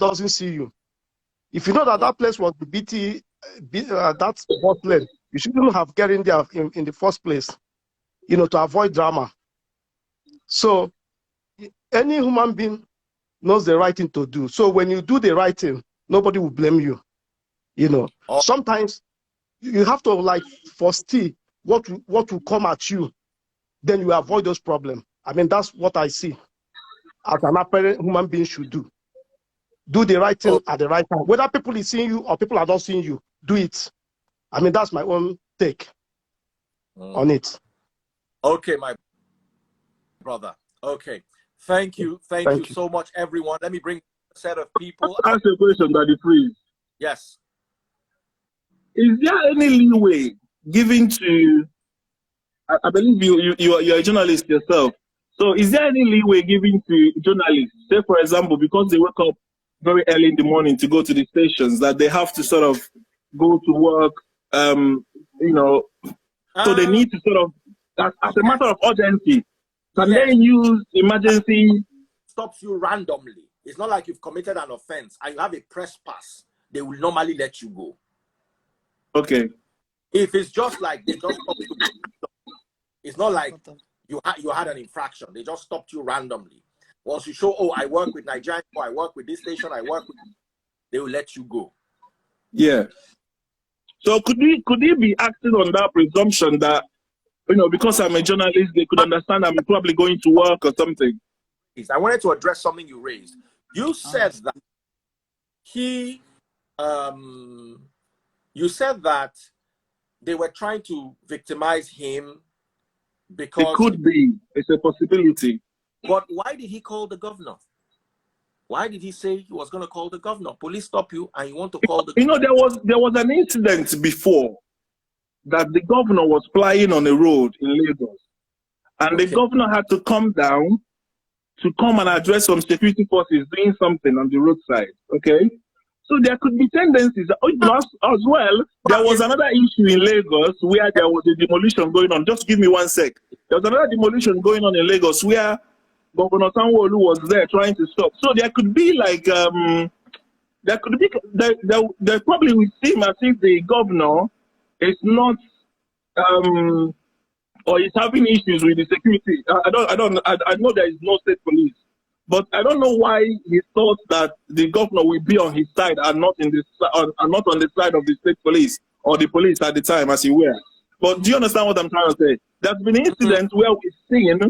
doesn't see you. If you know that that place was the that's the bus lane, you shouldn't have get in there in the first place, to avoid drama. So any human being knows the right thing to do. So when you do the right thing, nobody will blame you. Sometimes you have to foresee what will come at you, then you avoid those problems. I mean, that's what I see as an apparent human being should do. Do the right thing at the right time. Whether people is seeing you or people are not seeing you, do it. I mean, that's my own take on it. Okay, my brother. Okay. Thank you. Thank you so much, everyone. Let me bring a set of people. Ask a question, Daddy Freeze. Yes. Is there any leeway given to, I believe you're a journalist yourself, so is there any leeway given to journalists, say for example, because they wake up very early in the morning to go to the stations, that they have to sort of go to work, so they need to sort of, as a matter of urgency, can they use emergency? Stops you randomly. It's not like you've committed an offense and you have a press pass. They will normally let you go. Okay. If it's just like they just stopped you, it's not like you had an infraction. They just stopped you randomly. Once you show, I work with Nigeria, I work with this station, I work with, they will let you go. Yeah. So could he be acting on that presumption that, because I'm a journalist, they could understand I'm probably going to work or something? I wanted to address something you raised. You said that you said that they were trying to victimize him because... It could be. It's a possibility. But why did he call the governor? Why did he say he was going to call the governor? Police stop you and you want to call the governor? There was an incident before that the governor was flying on a road in Lagos. And the governor had to come down to come and address some security forces doing something on the roadside. Okay? So there could be tendencies. As well, there was another issue in Lagos where there was a demolition going on. Just give me 1 sec. There was another demolition going on in Lagos where Governor Sanwo-Olu was there trying to stop. So there could be there probably will seem as if the governor is not or is having issues with the security. I know there is no state police, but I don't know why he thought that the governor will be on his side and not on the side of the state police or the police at the time, as you were. But do you understand what I'm trying to say? There's been incidents where we've seen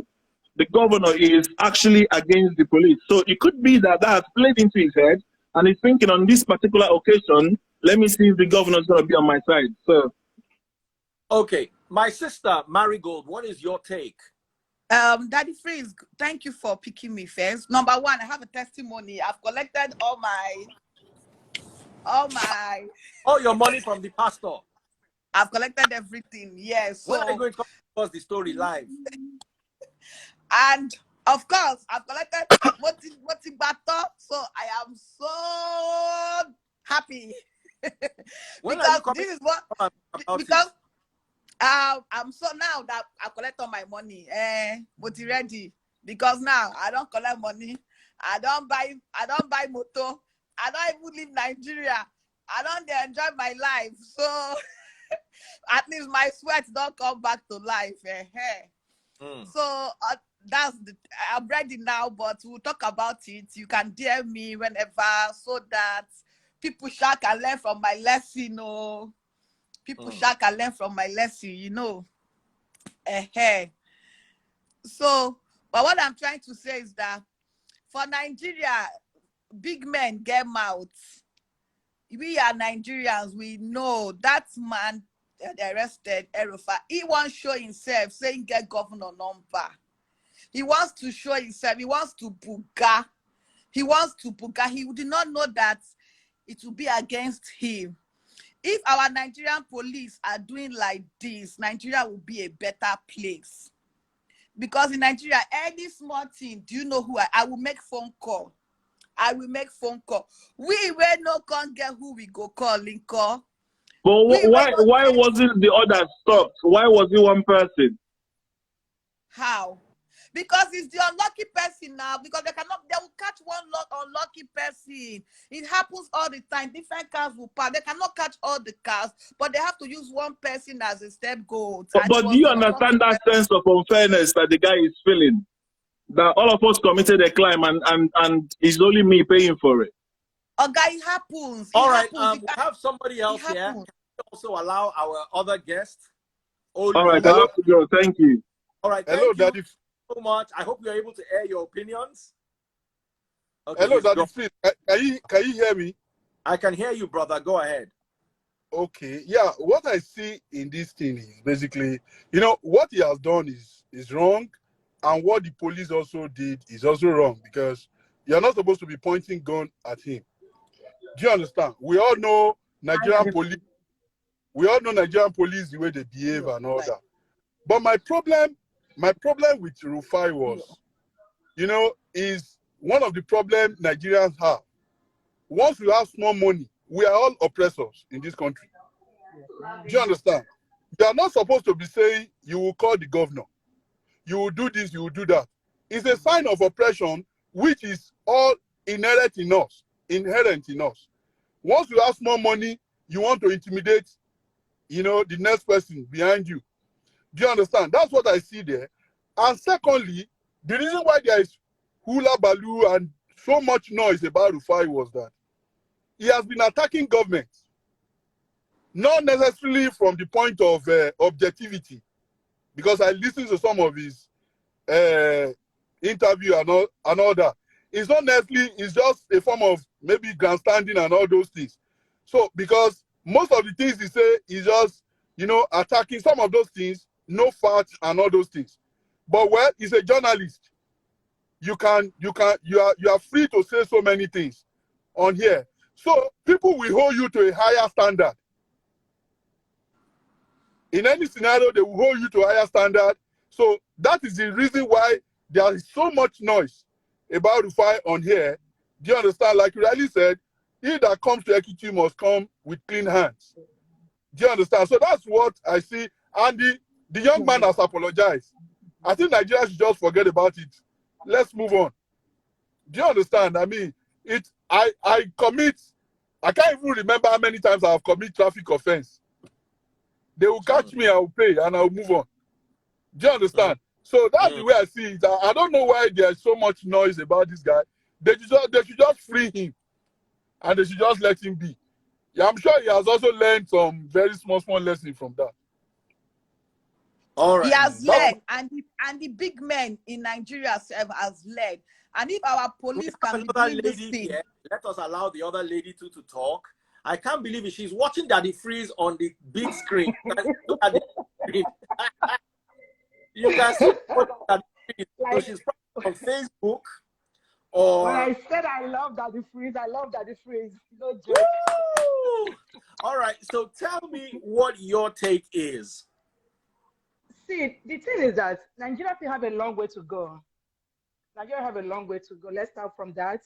the governor is actually against the police. So it could be that has played into his head and he's thinking on this particular occasion, let me see if the governor is going to be on my side. So, okay, my sister Marigold, what is your take? Daddy Freeze, thank you for picking me first. Number one, I have a testimony. I've collected all your money from the pastor. I've collected everything. Yes. When are you going to tell us the story live? And of course, I've collected what's battle, so I am so happy because this is what I'm so now that I collect all my money. But ready because now I don't collect money. I don't buy motor. I don't even leave Nigeria. I don't enjoy my life. So at least my sweat don't come back to life. So I'm ready now, but we'll talk about it. You can DM me whenever so that people can learn from my lesson. People can learn from my lesson, So, but what I'm trying to say is that for Nigeria, big men get mouths. We are Nigerians. We know that man they arrested Rufai. He wants to show himself saying get governor number. He wants to show himself. He wants to Buga. He did not know that it will be against him. If our Nigerian police are doing like this, Nigeria will be a better place. Because in Nigeria, any small thing, do you know who I will make phone call. I will make phone call. We will not can't get who we go calling call. But why wasn't the other stopped? Why was it one person? How? Because it's the unlucky person now, because they will catch one unlucky person. It happens all the time. Different cars will pass. They cannot catch all the cars, but they have to use one person as a scapegoat. But do you understand that sense of unfairness that the guy is feeling? That all of us committed a crime and it's only me paying for it. Okay, it happens. All right, we have somebody else here. Can we also allow our other guest? All right, hello, Joe. Thank you. All right, hello, thank Daddy. you so much. I hope you're able to air your opinions. Okay, hello, Daddy. Please, can you hear me? I can hear you, brother. Go ahead. Okay, yeah. What I see in this thing is basically, you know, what he has done is wrong, and what the police also did is also wrong, because you're not supposed to be pointing gun at him. Do you understand? We all know Nigerian police. We all know Nigerian police, the way they behave and all that. But my problem with Rufai was, you know, is one of the problems Nigerians have. Once we have small money, we are all oppressors in this country. Do you understand? You are not supposed to be saying you will call the governor, you will do this, you will do that. It's a sign of oppression, which is all inherent in us. Once you have small money, you want to intimidate, you know, the next person behind you. Do you understand? That's what I see there. And secondly, the reason why there is hula baloo and so much noise about Rufai was that he has been attacking government, not necessarily from the point of objectivity, because I listened to some of his interview and all that. It's not necessarily, it's just a form of maybe grandstanding and all those things. So, because most of the things he say is just, you know, attacking some of those things, no facts and all those things. But well, he's a journalist. You are free to say so many things on here. So people will hold you to a higher standard. In any scenario, they will hold you to a higher standard. So that is the reason why there is so much noise about Rufai on here. Do you understand? Like you rightly said, he that comes to Ekiti must come with clean hands. Do you understand? So that's what I see. And the young man has apologized. I think Nigeria should just forget about it. Let's move on. Do you understand? I mean, I can't even remember how many times I have committed traffic offense. They will catch me, I will pay, and I will move on. Do you understand? So that's the way I see it. I don't know why there's so much noise about this guy. They should just free him, and they should just let him be. Yeah, I'm sure he has also learned some very small lessons from that. All right. He has led, and the big men in Nigeria has led. And if our police can be doing this thing, here, let us allow the other lady to talk. I can't believe it. She's watching Daddy Freeze on the big screen. Look at the screen. You can see Daddy Freeze. So she's probably on Facebook. Or when I said I love Daddy Freeze, I love Daddy Freeze. No joke. Woo! All right. So tell me what your take is. See, the thing is that Nigeria still have a long way to go. Nigeria have a long way to go. Let's start from that.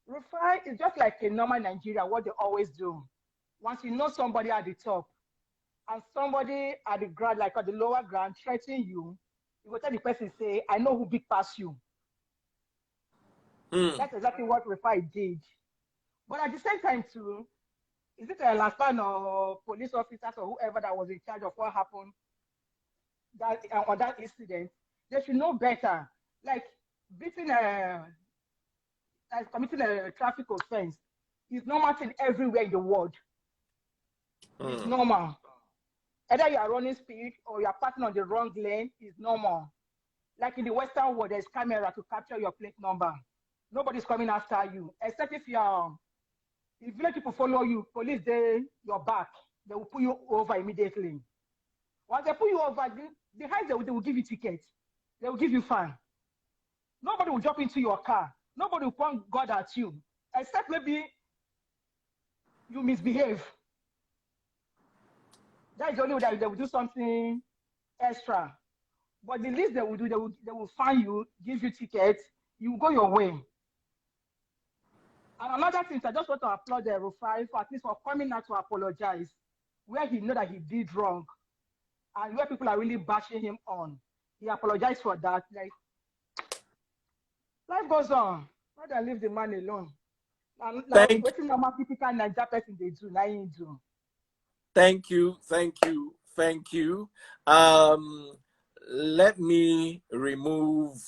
Rufai is just like a normal Nigeria, what they always do. Once you know somebody at the top and somebody at the ground, like at the lower ground, threatening you, you go tell the person, say, I know who big pass you. That's exactly what Rufai did. But at the same time, too, is it a last man or police officers or whoever that was in charge of what happened on that incident? They should know better. Like committing a traffic offense is normal thing everywhere in the world. It's normal. Either you are running speed or you are passing on the wrong lane is normal. Like in the Western world, there's camera to capture your plate number. Nobody's coming after you, except if village people follow you, police your back, they will pull you over immediately. Once they pull you over, the highest they will give you tickets. They will give you fine. Nobody will jump into your car. Nobody will point God at you, except maybe you misbehave. That is the only way that they will do something extra. But the least they will do, they will fine you, give you tickets, you go your way. And another thing, I just want to applaud the Rufai for at least for coming out to apologize, where he know that he did wrong, and where people are really bashing him on. He apologized for that. Like, Life goes on. Why don't leave the man alone? Now, Thank waiting normal typical Niger person they do, now you do. Thank you, thank you, thank you. Let me remove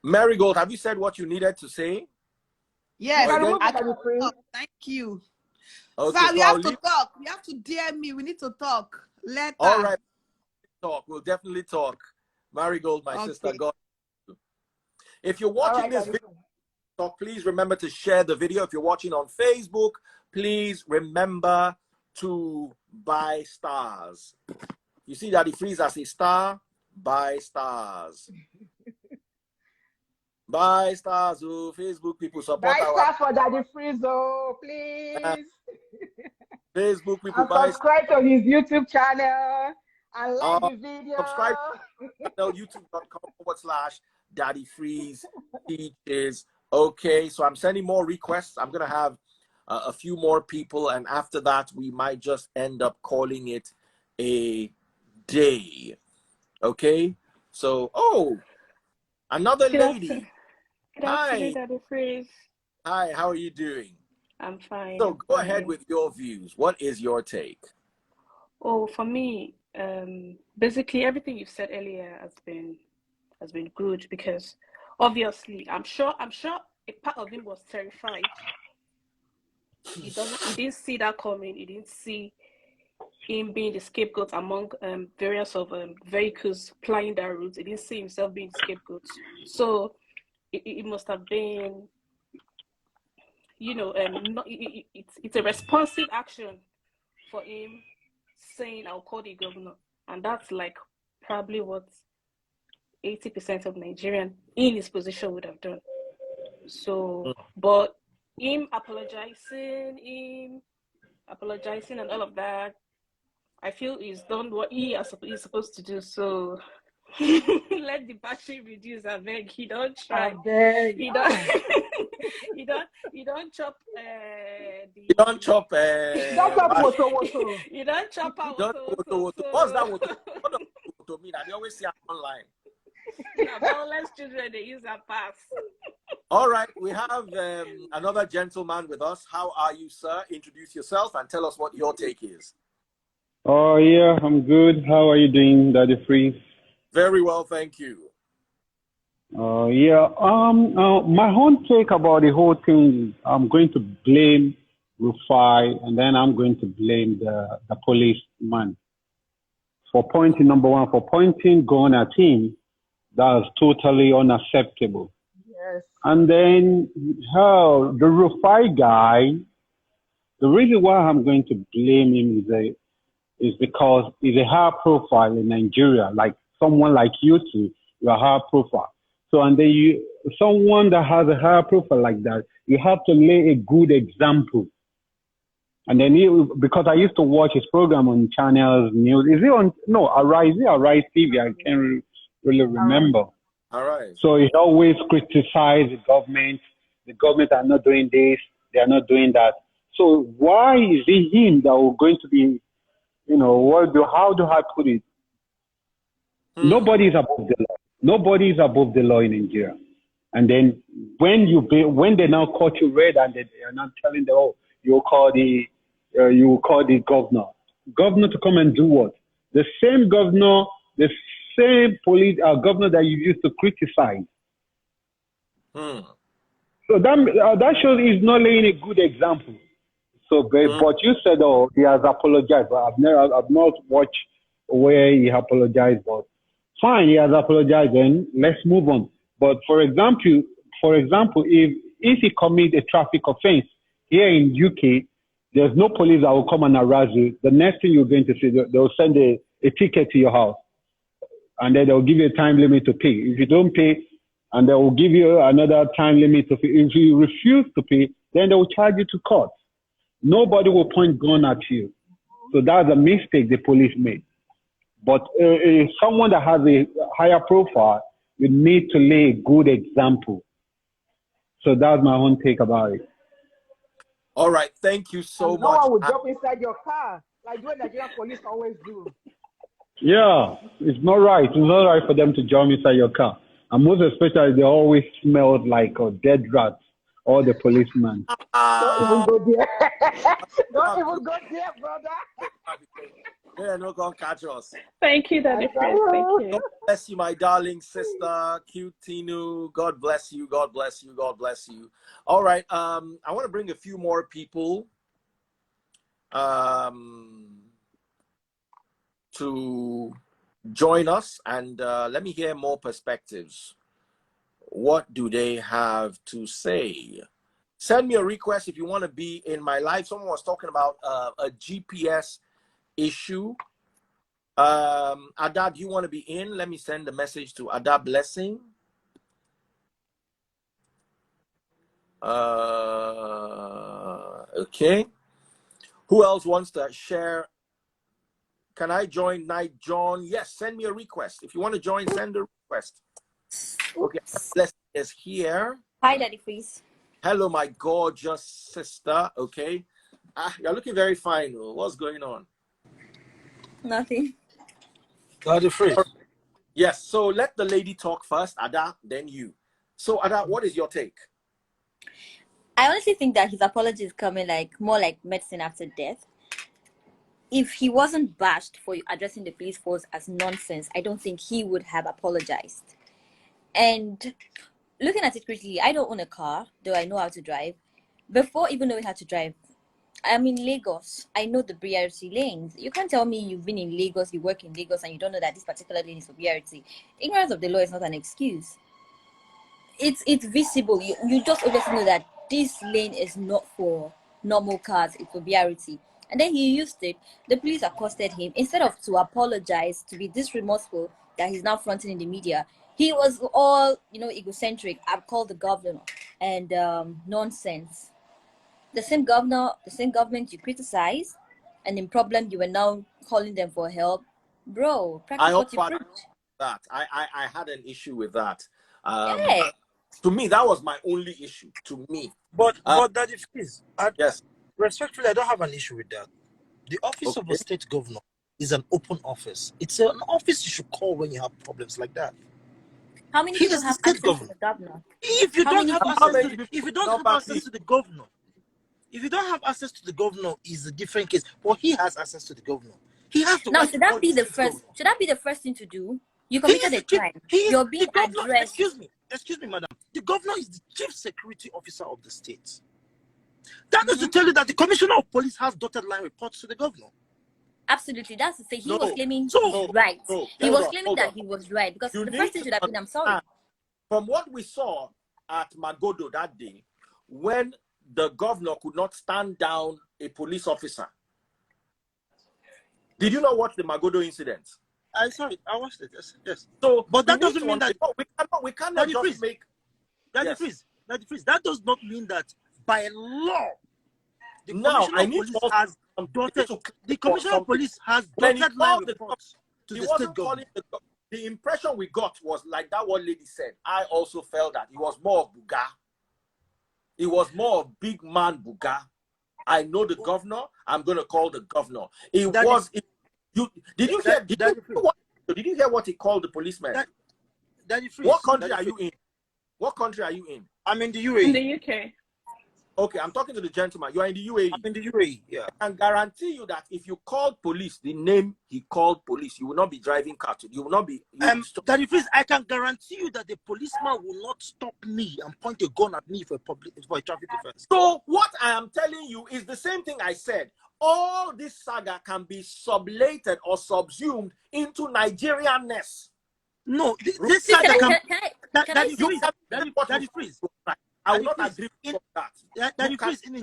Marigold. Have you said what you needed to say? Yes, I can remove thank you. Okay, Sir, we so have to talk. We have to DM me. We need to talk later. All right, talk. We'll definitely talk. Marigold, my sister, God. If you're watching this video, please remember to share the video. If you're watching on Facebook, please remember to buy stars. You see Daddy Freeze as a star? Buy stars. Buy stars. Oh, Facebook people support buy stars for Daddy Freeze, oh, please. Facebook people and subscribe to his YouTube channel and like the video. Subscribe to youtube.com/Daddy Freeze Teaches. Okay, so I'm sending more requests. I'm gonna have a few more people, and after that, we might just end up calling it a day. Okay, so another lady. Good afternoon, Daddy Freeze. Hi, how are you doing? I'm fine. So go ahead with your views. What is your take? Oh, for me, basically everything you've said earlier has been good, because obviously I'm sure a part of him was terrified. He didn't see that coming. He didn't see him being the scapegoat among various of vehicles plying that route. He didn't see himself being the scapegoat. So it must have been, it's a responsive action for him saying, I'll call the governor. And that's like probably what 80% of Nigerians in his position would have done. So, but him apologizing and all of that, I feel he's done what he's supposed to do. So let the battery reduce. I beg. He don't try. He don't. He don't chop. You don't chop. You don't chop out. What's that? What mean? I always see online. Violence children, they use that pass. All right, we have another gentleman with us. How are you, sir? Introduce yourself and tell us what your take is. Oh, yeah, I'm good. How are you doing, Daddy Freeze? Very well, thank you. Yeah, my own take about the whole thing is I'm going to blame Rufai, and then I'm going to blame the policeman for pointing, number one, for pointing gun at him. That's totally unacceptable. Yes. And then the Rufai guy, the reason why I'm going to blame him is because he's a high profile in Nigeria, like someone like you two, you're a high profile. So, and then someone that has a high profile like that, you have to lay a good example. And then because I used to watch his program on channels, news. Is it on? No, Arise. Is it Arise TV? I can't really remember. All right. So he always criticized the government. The government are not doing this. They are not doing that. So why is it him that we're going to be, how do I put it? Nobody is above the law. Nobody is above the law in Nigeria. And then when they now caught you red and they are not telling them, you will call the governor to come and do what? The same governor, the same police governor that you used to criticize. So that shows he's not laying a good example. So, but you said, he has apologized, but I've not watched where he apologized. But fine, he has apologized. Then let's move on. But for example, if he commit a traffic offense here in UK, there's no police that will come and harass you. The next thing you're going to see, they'll send a ticket to your house, and then they'll give you a time limit to pay. If you don't pay, and they will give you another time limit to pay. If you refuse to pay, then they will charge you to court. Nobody will point gun at you. So that's a mistake the police made. But someone that has a higher profile, you need to lay a good example. So that's my own take about it. All right, thank you so much. No one will jump inside your car, like what Nigerian police always do. Yeah, it's not right. It's not right for them to jump inside your car. And most especially, they always smelled like dead rats, all the policemen. Don't even go there. Don't even go there, brother. Yeah, no, gonna catch us. Thank you, Daddy Freeze. Thank you. God bless you, my darling sister, cute Tinu. God bless you. God bless you. God bless you. All right. I want to bring a few more people to join us, and let me hear more perspectives. What do they have to say? Send me a request if you want to be in my live. Someone was talking about a GPS issue. Ada, do you want to be in? Let me send a message to Ada Blessing. Okay. Who else wants to share? Can I join Night John? Yes, send me a request. If you want to join, send a request. Okay, Blessing is here. Hi, Daddy Freeze. Hello, my gorgeous sister. Okay. You're looking very fine. What's going on? Nothing. Daddy Freeze. Yes, so let the lady talk first, Ada, then you. So, Ada, what is your take? I honestly think that his apology is coming more like medicine after death. If he wasn't bashed for addressing the police force as nonsense, I don't think he would have apologized. And looking at it critically, I don't own a car, though I know how to drive. Before even knowing how to drive, I'm in Lagos. I know the BRT lanes. You can't tell me you've been in Lagos, you work in Lagos, and you don't know that this particular lane is for BRT. Ignorance of the law is not an excuse. It's visible. You just obviously know that this lane is not for normal cars, it's for BRT. And then he used it. The police accosted him. Instead of to apologize, to be this remorseful that he's now fronting in the media, he was all, egocentric. I've called the governor and nonsense. The same governor, the same government you criticize, and in problem you were now calling them for help. Bro, practice what you preach. That I had an issue with that. Yeah. To me, that was my only issue. To me, But Daddy Freeze, yes, respectfully, I don't have an issue with that. The office of a state governor is an open office. It's an office you should call when you have problems like that. How many people have access to the governor? If you don't have access to the governor, if you don't have access to the governor, is a different case. But he has access to the governor. He has to. Now, should that be the first? Should that be the first thing to do? You committed a crime. You're being addressed. Excuse me, madam. The governor is the chief security officer of the state. That is to tell you that the commissioner of police has dotted line reports to the governor. Absolutely, that's to say he was claiming he's right. He was claiming that he was right because the first thing should have been, I'm sorry. From what we saw at Magodo that day, when the governor could not stand down a police officer. Did you not watch the Magodo incident? I saw it. I watched it. Yes. So, but that doesn't mean that we cannot just make. Daddy Freeze. That does not mean that by law the commissioner of police has dotted line reports to the state government. The impression we got was like that one lady said. I also felt that it was more of Buga. It was more of big man Buga. I know the governor. I'm going to call the governor. Did you hear what he called the policeman? Daddy Freeze. What country are you in? What country are you in? I'm in the UAE. In the UK. Okay, I'm talking to the gentleman. You are in the UAE. I'm in the UAE, yeah. I can guarantee you that if you called police, the name he called police, you will not be driving car. You will not be. Daddy Freeze, I can guarantee you that the policeman will not stop me and point a gun at me for a traffic offense. So what I am telling you is the same thing I said. All this saga can be sublated or subsumed into Nigerianness. No, this saga can Daddy Freeze. I will not agree with that. Daddy Freeze, in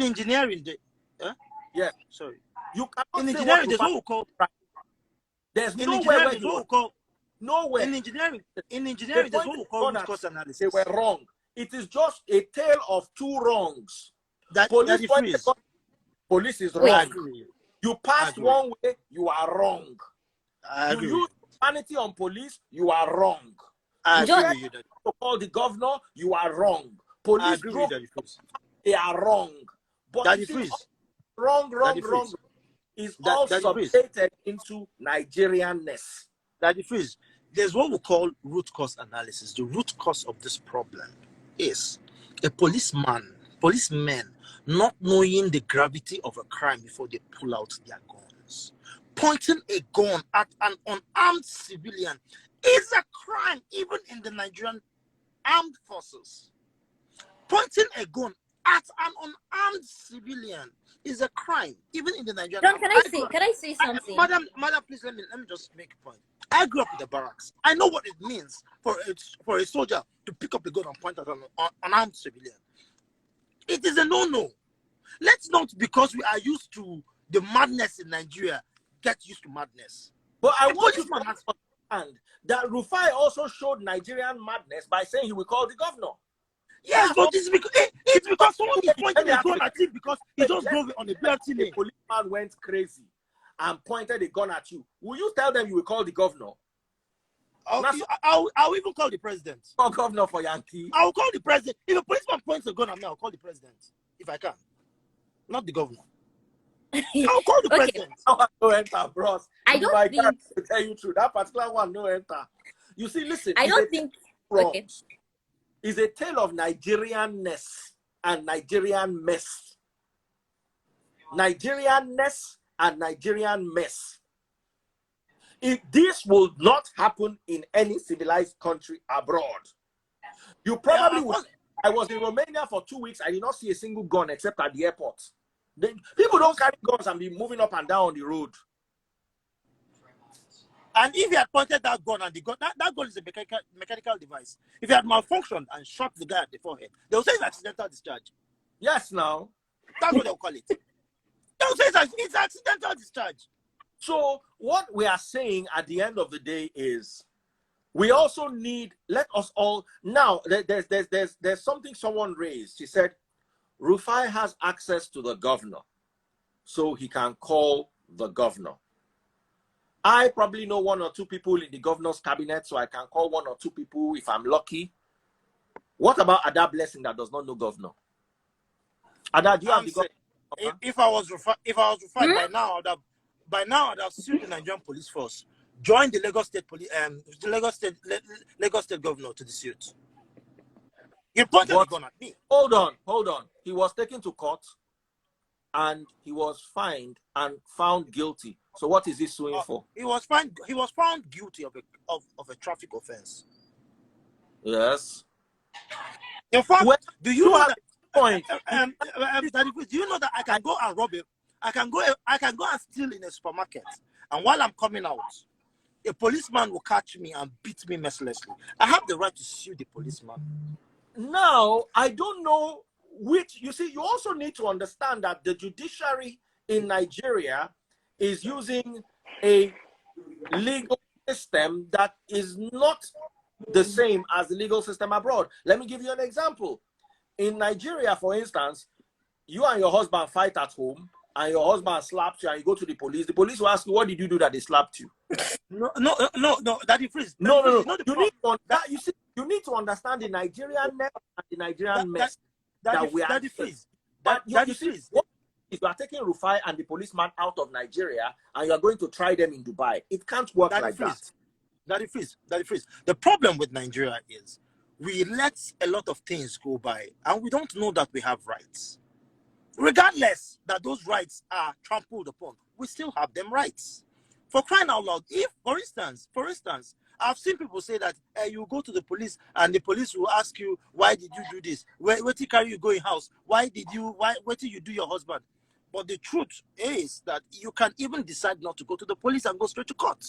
engineering, yeah. Sorry. You cannot in engineering, there's what we call. There's nowhere In engineering, there's what we call root cause analysis. They were wrong. It is just a tale of two wrongs. Police is wrong. You passed one way, you are wrong. You use humanity on police, you are wrong. You call the governor, you are wrong. Police drove, they are wrong. But wrong is all subjected into Nigerianness. Daddy Freeze, there's what we call root cause analysis. The root cause of this problem is a policemen not knowing the gravity of a crime before they pull out their guns. Pointing a gun at an unarmed civilian is a crime, even in the Nigerian armed forces. Pointing a gun at an unarmed civilian is a crime, even in the Nigerian. John, can I say something? Madam, please let me just make a point. I grew up in the barracks. I know what it means for a soldier to pick up a gun and point at an unarmed civilian. It is a no-no. Let's not, because we are used to the madness in Nigeria, get used to madness. But I want you to understand that Rufai also showed Nigerian madness by saying he will call the governor. Yes, but it's because someone is pointing a gun at him because he just drove on a BRT lane. A policeman went crazy and pointed a gun at you. Will you tell them you will call the governor? I'll even call the president. Call governor for Yankee. I'll call the president. If a policeman points a gun at me, I'll call the president. If I can. Not the governor. I'll call the president. No enter, bros. I don't think... To tell you true, that particular one, no enter. You see, listen. I don't think... Okay. It's a tale of Nigerianness and Nigerian mess. Nigerianness and Nigerian mess. This will not happen in any civilized country abroad. You probably would. I was in Romania for 2 weeks. I did not see a single gun except at the airport. People don't carry guns and be moving up and down on the road. And if he had pointed that gun and the gun, that gun is a mechanical device. If he had malfunctioned and shot the guy at the forehead, they'll say it's accidental discharge. Yes, now. That's what they'll call it. They'll say it's accidental discharge. So what we are saying at the end of the day is we also need, let us all, now there's something someone raised. She said, Rufai has access to the governor, so he can call the governor. I probably know 1 or 2 people in the governor's cabinet, so I can call 1 or 2 people if I'm lucky. What about Ada Blessing that does not know governor? Ada, do you have the governor? If I was Rufai, by now I'd have sued the Nigerian police force, joined the Lagos State police, the Lagos State governor to the suit. He pointed the gun at me. Hold on. He was taken to court and he was fined and found guilty. So what is he suing for? He was found guilty of a traffic offense. Yes. In fact, do you know that point? Do you know that I can go and rob it? I can go and steal in a supermarket, and while I'm coming out, a policeman will catch me and beat me mercilessly. I have the right to sue the policeman. Now, I don't know which, you see, you also need to understand that the judiciary in Nigeria is using a legal system that is not the same as the legal system abroad. Let me give you an example. In Nigeria, for instance, you and your husband fight at home, and your husband slaps you, and you go to the police will ask you, what did you do that they slapped you? No, that is freeze. No. You need to understand the Nigerian mess and the Nigerian mess that we are. If you are taking Rufai and the policeman out of Nigeria and you are going to try them in Dubai, it can't work like that. That is freeze. The problem with Nigeria is we let a lot of things go by, and we don't know that we have rights. Regardless that those rights are trampled upon, we still have them rights. For crying out loud, if, for instance, I've seen people say that you go to the police and the police will ask you, why did you do this? Where did you carry you go in house? Why did you do your husband? But the truth is that you can even decide not to go to the police and go straight to court.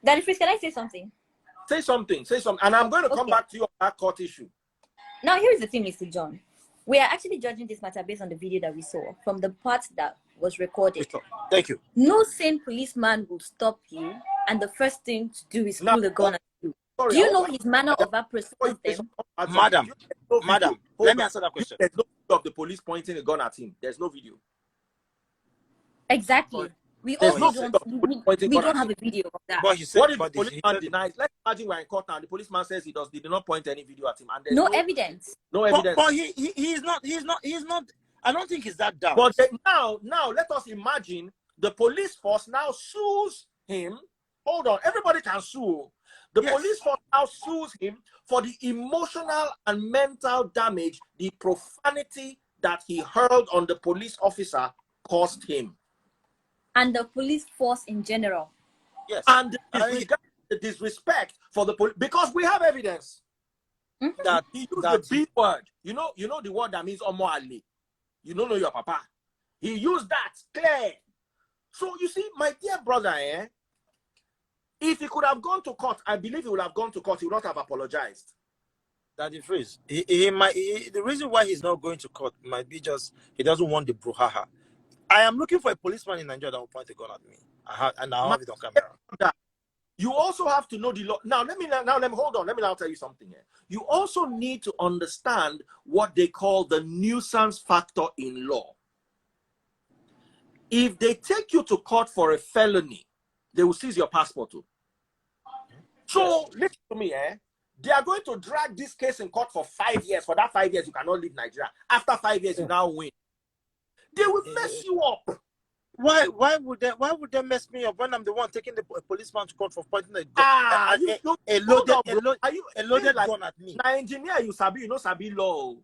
Daddy Freeze, can I say something? Say something. And I'm going to come back to you on that court issue. Now, here's the thing, Mr. John. We are actually judging this matter based on the video that we saw from the part that was recorded. Thank you. No sane policeman will stop you, and the first thing to do is pull a gun at you. Do you know his manner of approaching them? Madam, let me answer that question. There's no video of the police pointing a gun at him. There's no video. Exactly. We don't have a video of that. But what if the policeman denies? Let's imagine we're in court now. The policeman says he did not point any video at him, and there's no evidence. No evidence. But he's not. I don't think he's that down. But now let us imagine the police force now sues him hold on. Everybody can sue. The Yes. police force now sues him for the emotional and mental damage the profanity that he hurled on the police officer caused him. And the police force in general. Yes. And the disrespect for the police, because we have evidence that he used the B word. You know the word that means Omo Ali. You don't know your papa. He used that clear. So you see, my dear brother, if he could have gone to court, I believe he would have gone to court. He would not have apologized. Daddy Freeze. The reason why he's not going to court might be just he doesn't want the brouhaha. I am looking for a policeman in Nigeria that will point a gun at me. And I'll have it on camera. You also have to know the law. Now let me hold on. Let me now tell you something here. You also need to understand what they call the nuisance factor in law. If they take you to court for a felony, they will seize your passport too. So listen to me, they are going to drag this case in court for 5 years. For that 5 years, you cannot leave Nigeria. After 5 years, you now win. They will mess you up. Why would they mess me up when I'm the one taking the policeman to court for pointing a loaded gun at me? Now, engineer, you know sabi law.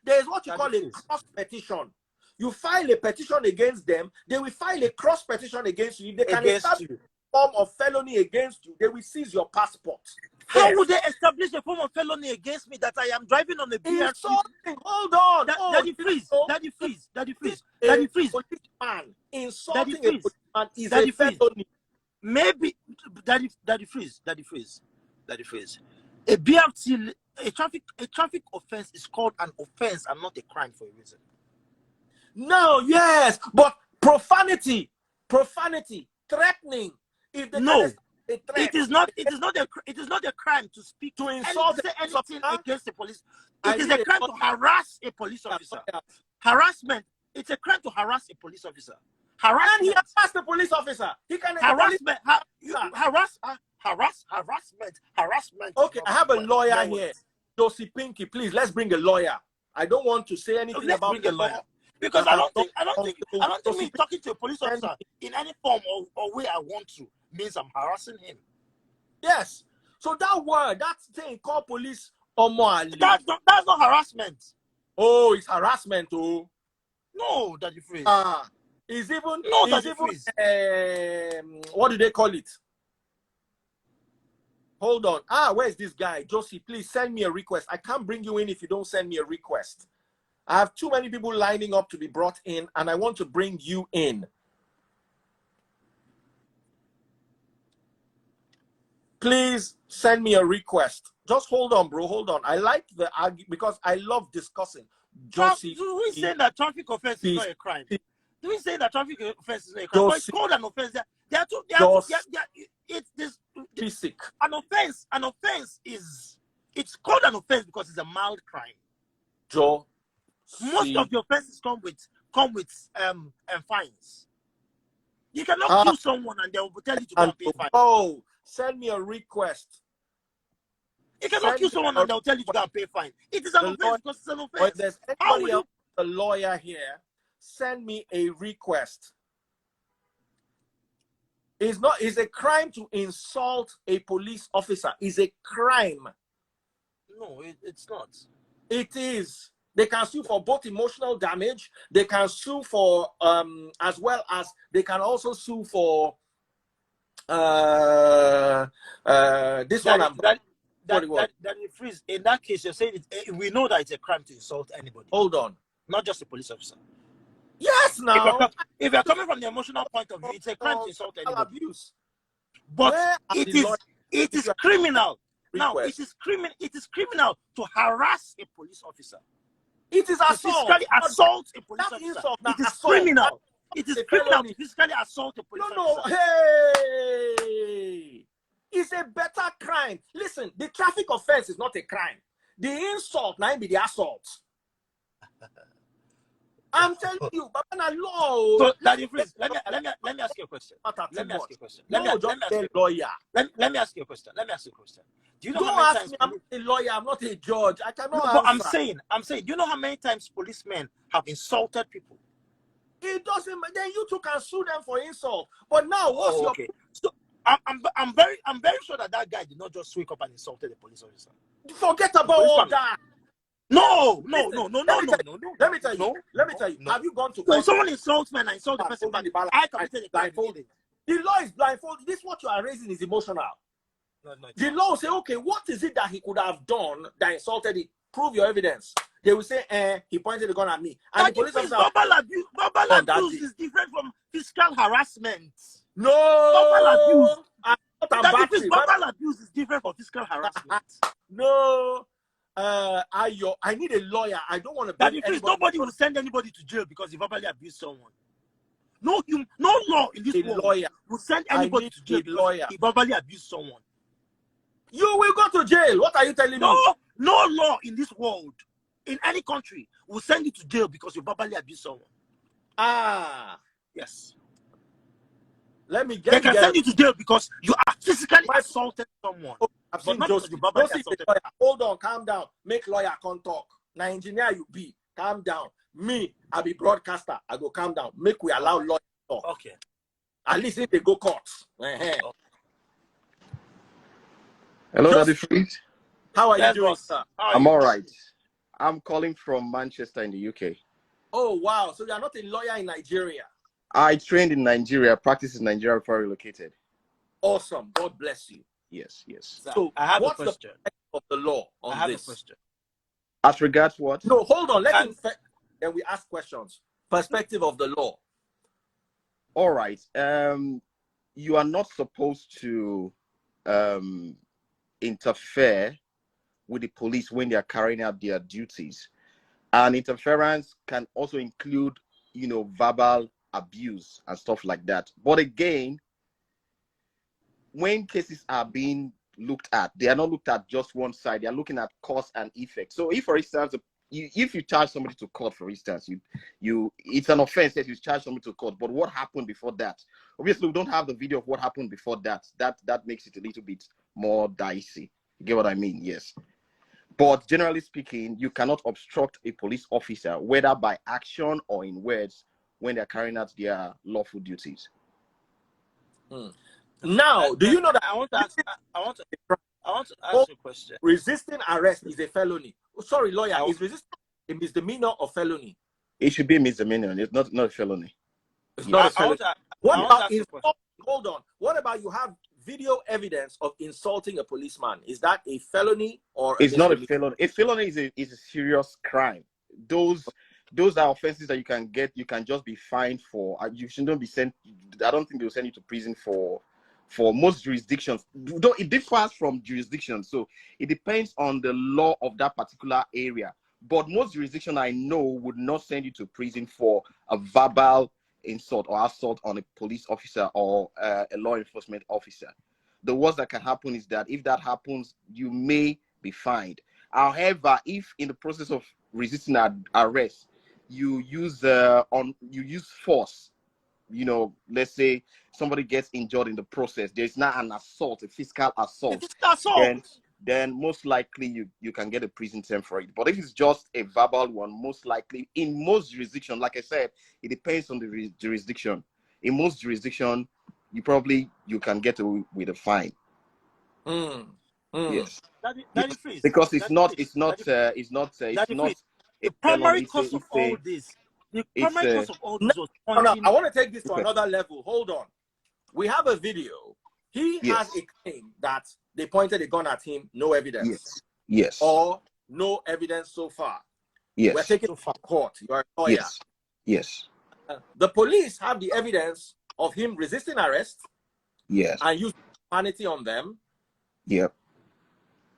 There is what you call a cross petition. You file a petition against them, they will file a cross petition against you. They can establish a form of felony against you. They will seize your passport. How would they establish a form of felony against me that I am driving on a BRT? Insulting. Hold on. Daddy Freeze. Insulting a policeman is a felony. Maybe Daddy Freeze. A BRT, a traffic offense is called an offense and not a crime for a reason. No, yes, but profanity, threatening. If the it is not a crime to speak to insult anything against the police. It is a crime to harass a police officer. Harassment. It's a crime to harass a police officer. Harassment. And he harassed the police officer. He can harassment. Harassment. Okay, I have a lawyer here, Josie Pinky. Please, let's bring a lawyer. I don't want to say anything about the lawyer. Because I don't think me talking to a police officer in any form or way I want to means I'm harassing him. Yes. So that word, that thing called police Omo. That's not harassment. Oh, it's harassment, oh. No, Daddy Freeze. It's even what do they call it? Hold on. Where's this guy? Josie, please send me a request. I can't bring you in if you don't send me a request. I have too many people lining up to be brought in, and I want to bring you in. Please send me a request. Just hold on, bro. Hold on. I like the argument because I love discussing. Josie, do we say that traffic offense is not a crime? Do we say that traffic offense is not a crime? But it's called an offense. An offense is called an offense because it's a mild crime. Joe. Most of the offenses come with fines. You cannot kill someone and they will tell you to go and pay fine. Oh, send me a request. You cannot kill someone and they'll tell you to go and pay fine. It is an offense because it's an offense. But there's anybody else, a lawyer here, send me a request. It's a crime to insult a police officer. It's a crime. No, it's not. It is. They can sue for both emotional damage. They can sue for, as well as they can also sue for this one. Daddy Freeze, in that case, you're saying we know that it's a crime to insult anybody. Hold on. Not just a police officer. Yes, now. If you're coming from the emotional point of view, it's a crime to insult anybody. Abuse. But it is criminal. Now, it is criminal to harass a police officer. It is assault. Physically assault a police officer. It is criminal. It is criminal to physically assault a police officer. Hey! It's a better crime. Listen, the traffic offense is not a crime. The insult now be the assault. I'm telling you, but law. So, Daddy Freeze, let me ask you a question. Let me ask you a question. Let me ask you a question. Do you know how many times I'm not a lawyer, I'm not a judge. I cannot but I'm saying, do you know how many times policemen have insulted people? It doesn't. Then you two can sue them for insult. But now, what's your? I'm very sure that guy did not just wake up and insulted the police officer. Forget about all that. No. Let me tell you. No. Have you gone to So if court? someone insults me and I insult the person back, I committed a crime. The law is blindfolded. This what you are raising is emotional. No, the law will say, okay, what is it that he could have done that insulted it? Prove your evidence. They will say, he pointed the gun at me. And the police officer, verbal abuse is different from physical harassment. No. Verbal abuse. Verbal abuse is different from physical harassment. No. I need a lawyer. I don't want to. That if nobody will send anybody to jail because he verbally abused someone. No law in this world will send anybody to jail because he verbally abused someone. You will go to jail. What are you telling me? No law in this world, in any country, will send you to jail because you verbally abuse someone. Yes. They can send you to jail because you are physically assaulted someone. I've seen Joseph. Hold on, calm down. Make lawyer come talk. Now engineer you be. Calm down. Me, I be broadcaster. I go calm down. Make we allow lawyer talk. Okay. At least if they go courts. Hello, Daddy Freeze. How are you doing, sir? I'm all right. I'm calling from Manchester in the UK. Oh, wow. So you are not a lawyer in Nigeria? I trained in Nigeria, practiced in Nigeria before I relocated. Awesome. God bless you. Yes. So I have what's a question. The of the law on I have this? a question. As regards what? No, hold on. Then we ask questions. Perspective of the law. All right. You are not supposed to interfere with the police when they are carrying out their duties. And interference can also include, verbal abuse and stuff like that. But again, when cases are being looked at, they are not looked at just one side. They are looking at cause and effect. So if, for instance, if you charge somebody to court, for instance, it's an offense that you charge somebody to court. But what happened before that? Obviously, we don't have the video of what happened before that. That makes it a little bit more dicey. You get what I mean? Yes. But generally speaking, you cannot obstruct a police officer, whether by action or in words, when they're carrying out their lawful duties. Now, do you know that I want to ask you a question. Resisting arrest is a felony. Sorry, lawyer, is resisting a misdemeanor or felony? It should be a misdemeanor. It's not a felony. It's not a felony. Hold on. What about you have video evidence of insulting a policeman? Is that a felony or? It's not a felony. A felony is a serious crime. Those are offenses that you can get. You can just be fined for. You shouldn't be sent. I don't think they'll send you to prison for most jurisdictions. Though it differs from jurisdiction, so it depends on the law of that particular area. But most jurisdictions I know would not send you to prison for a verbal insult or assault on a police officer or a law enforcement officer. The worst that can happen is that if that happens, you may be fined. However, if in the process of resisting arrest, you use force, let's say somebody gets injured in the process, there's not an assault, a physical assault. Then most likely you can get a prison term for it. But if it's just a verbal one, most likely in most jurisdictions, like I said, it depends on the jurisdiction. In most jurisdictions, you can get away with a fine. Yes. Because it's not. The primary cause of all this. The primary cause of all this was pointing. I want to take this to another level. Hold on. We have a video. He has a claim that they pointed a gun at him, no evidence. Yes. Or no evidence so far. Yes. We're taking it to court. You are a lawyer. Yes. The police have the evidence of him resisting arrest. Yes. And using humanity on them. Yep.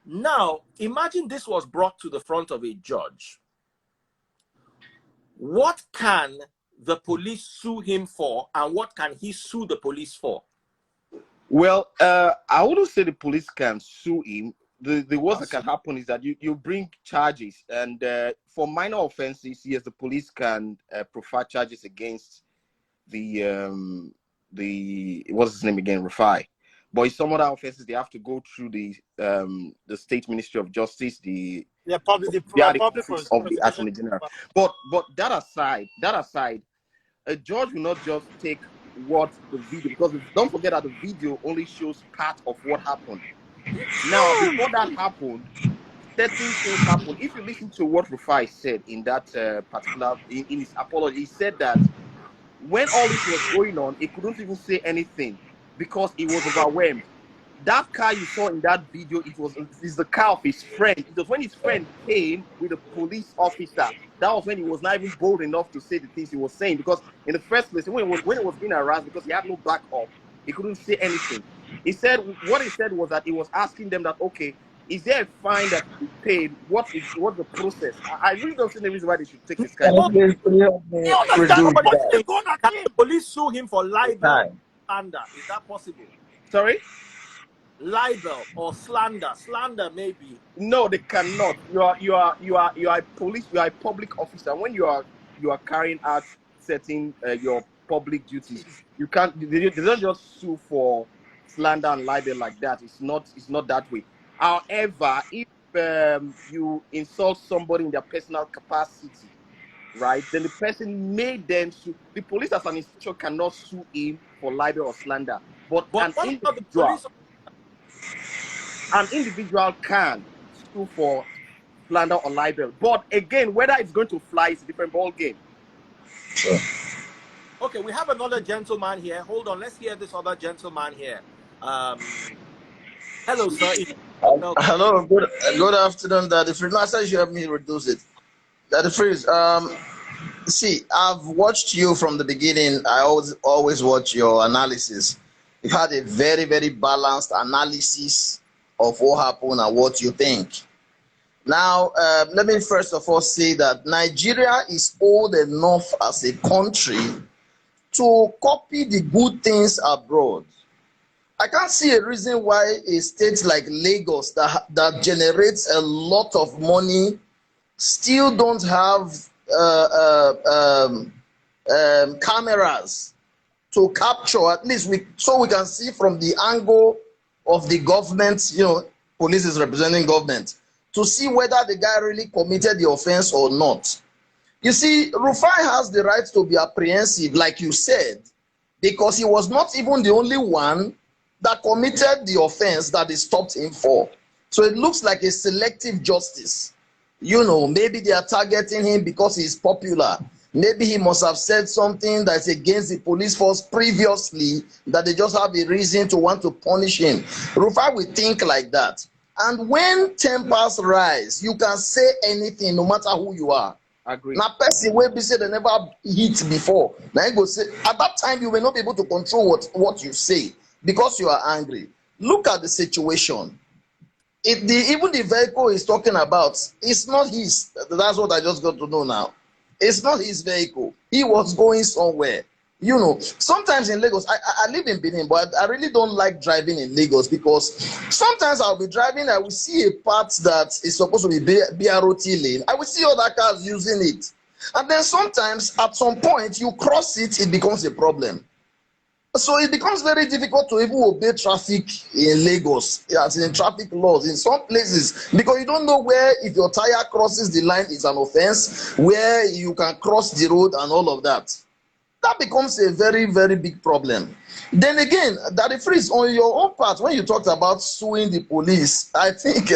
Now, imagine this was brought to the front of a judge. What can the police sue him for, and what can he sue the police for? Well, I wouldn't say the police can sue him. The worst that can happen is that you bring charges, and for minor offenses, yes, the police can prefer charges against the what's his name again, Rufai. But in some other offenses, they have to go through the State Ministry of Justice, the Office of the Attorney General. But that aside, a judge will not just take what the video, because don't forget that the video only shows part of what happened. Now, before that happened, certain things happened. If you listen to what Rufai said in that particular, in his apology, he said that when all this was going on, he couldn't even say anything because he was overwhelmed. That car you saw in that video, it's the car of his friend. It was when his friend came with a police officer. That was when he was not even bold enough to say the things he was saying, because in the first place, when it was being harassed, because he had no backup, he couldn't say anything. He said what he said was that he was asking them that, okay, is there a fine that will be paid? What's the process? I really don't see any reason why they should take this guy. Oh, Please help me you understand reduce what that is going on? Can the police sue him for libel time. slander? Is that possible? Sorry? Libel or slander? Slander, maybe. No, they cannot. You are a police. You are a public officer. When you are carrying out certain your public duties, you can't. They don't just sue for slander and libel like that. It's not that way. However, if you insult somebody in their personal capacity, right, then the person may then sue. The police as an institution cannot sue him for libel or slander, but But what about the police? an individual can sue for slander or libel. But again, whether it's going to fly is a different ball game. Sure. Okay, we have another gentleman here. Hold on, let's hear this other gentleman here. Hello, sir. Hello, good afternoon, Daddy Freeze. No, you help me reduce it. Daddy Freeze, see, I've watched you from the beginning. I always watch your analysis. You've had a very, very balanced analysis of what happened and what you think. Now, let me first of all say that Nigeria is old enough as a country to copy the good things abroad. I can't see a reason why a state like Lagos that generates a lot of money still don't have cameras to capture, at least so we can see from the angle of the government, police is representing government, to see whether the guy really committed the offense or not. You see, Rufai has the right to be apprehensive, like you said, because he was not even the only one that committed the offense that they stopped him for. So it looks like a selective justice. Maybe they are targeting him because he's popular. Maybe he must have said something that's against the police force previously, that they just have a reason to want to punish him. Rufai will think like that. And when tempers rise, you can say anything, no matter who you are. Agree. Now, person will be said they never hit before. Now you go say, at that time you will not be able to control what you say because you are angry. Look at the situation. Even the vehicle he's talking about, it's not his. That's what I just got to know now. It's not his vehicle. He was going somewhere. Sometimes in Lagos, I live in Benin, but I really don't like driving in Lagos because sometimes I'll be driving, I will see a part that is supposed to be BROT lane. I will see other cars using it. And then sometimes, at some point, you cross it, it becomes a problem. So it becomes very difficult to even obey traffic in Lagos, as in traffic laws in some places, because you don't know where, if your tire crosses the line, is an offense, where you can cross the road and all of that. That becomes a very, very big problem. Then again, Daddy Freeze, on your own part, when you talked about suing the police, I think,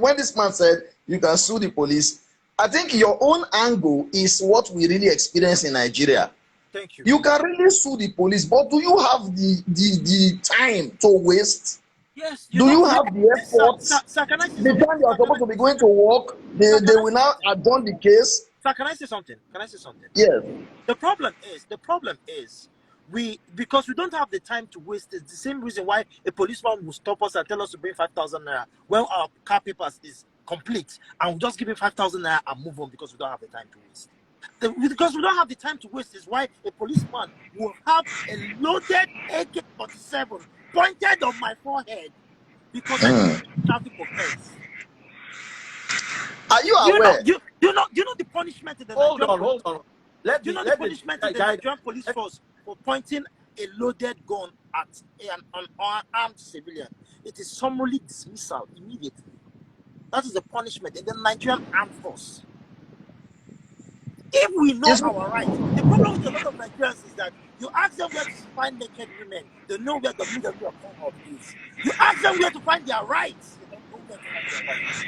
when this man said you can sue the police, I think your own angle is what we really experience in Nigeria. Thank you. You can really sue the police, but do you have the time to waste? Yes. Do you have the effort? Sir, can I say the time you are supposed to be going to work, they will now adjourn the case. Sir, can I say something? Yes. The problem is, because we don't have the time to waste. It's the same reason why a policeman will stop us and tell us to bring 5,000 naira when our car papers is complete, and we'll just give him 5,000 naira and move on because we don't have the time to waste. Because we don't have the time to waste is why a policeman will have a loaded AK-47 pointed on my forehead because I did traffic offense. Are you aware? You know the punishment in the Hold on. the punishment in the Nigerian police force for pointing a loaded gun at an unarmed civilian? It is summary dismissal immediately. That is the punishment in the Nigerian armed force. If we know It's, our rights, the problem with a lot of Nigerians is that you ask them where to find naked women, they know where WW or Pornhub is. You ask them where to find their rights, they don't know where to find their rights.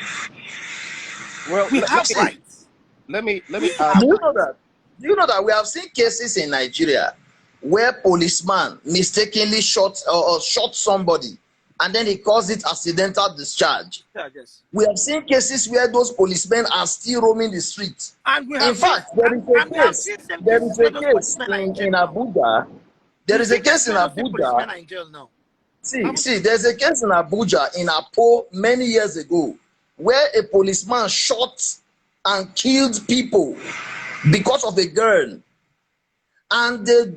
Well, We have rights. let me We add. do you know that? Do you know that we have seen cases in Nigeria where policeman mistakenly shot or shot somebody, and then he calls it accidental discharge? Yes. We have seen cases where those policemen are still roaming the streets. And we have In fact, there is a case. There is a case in Abuja. There is a case in Abuja. Are in jail now. See, there's a case in Abuja in Apo many years ago where a policeman shot and killed people because of a girl, and they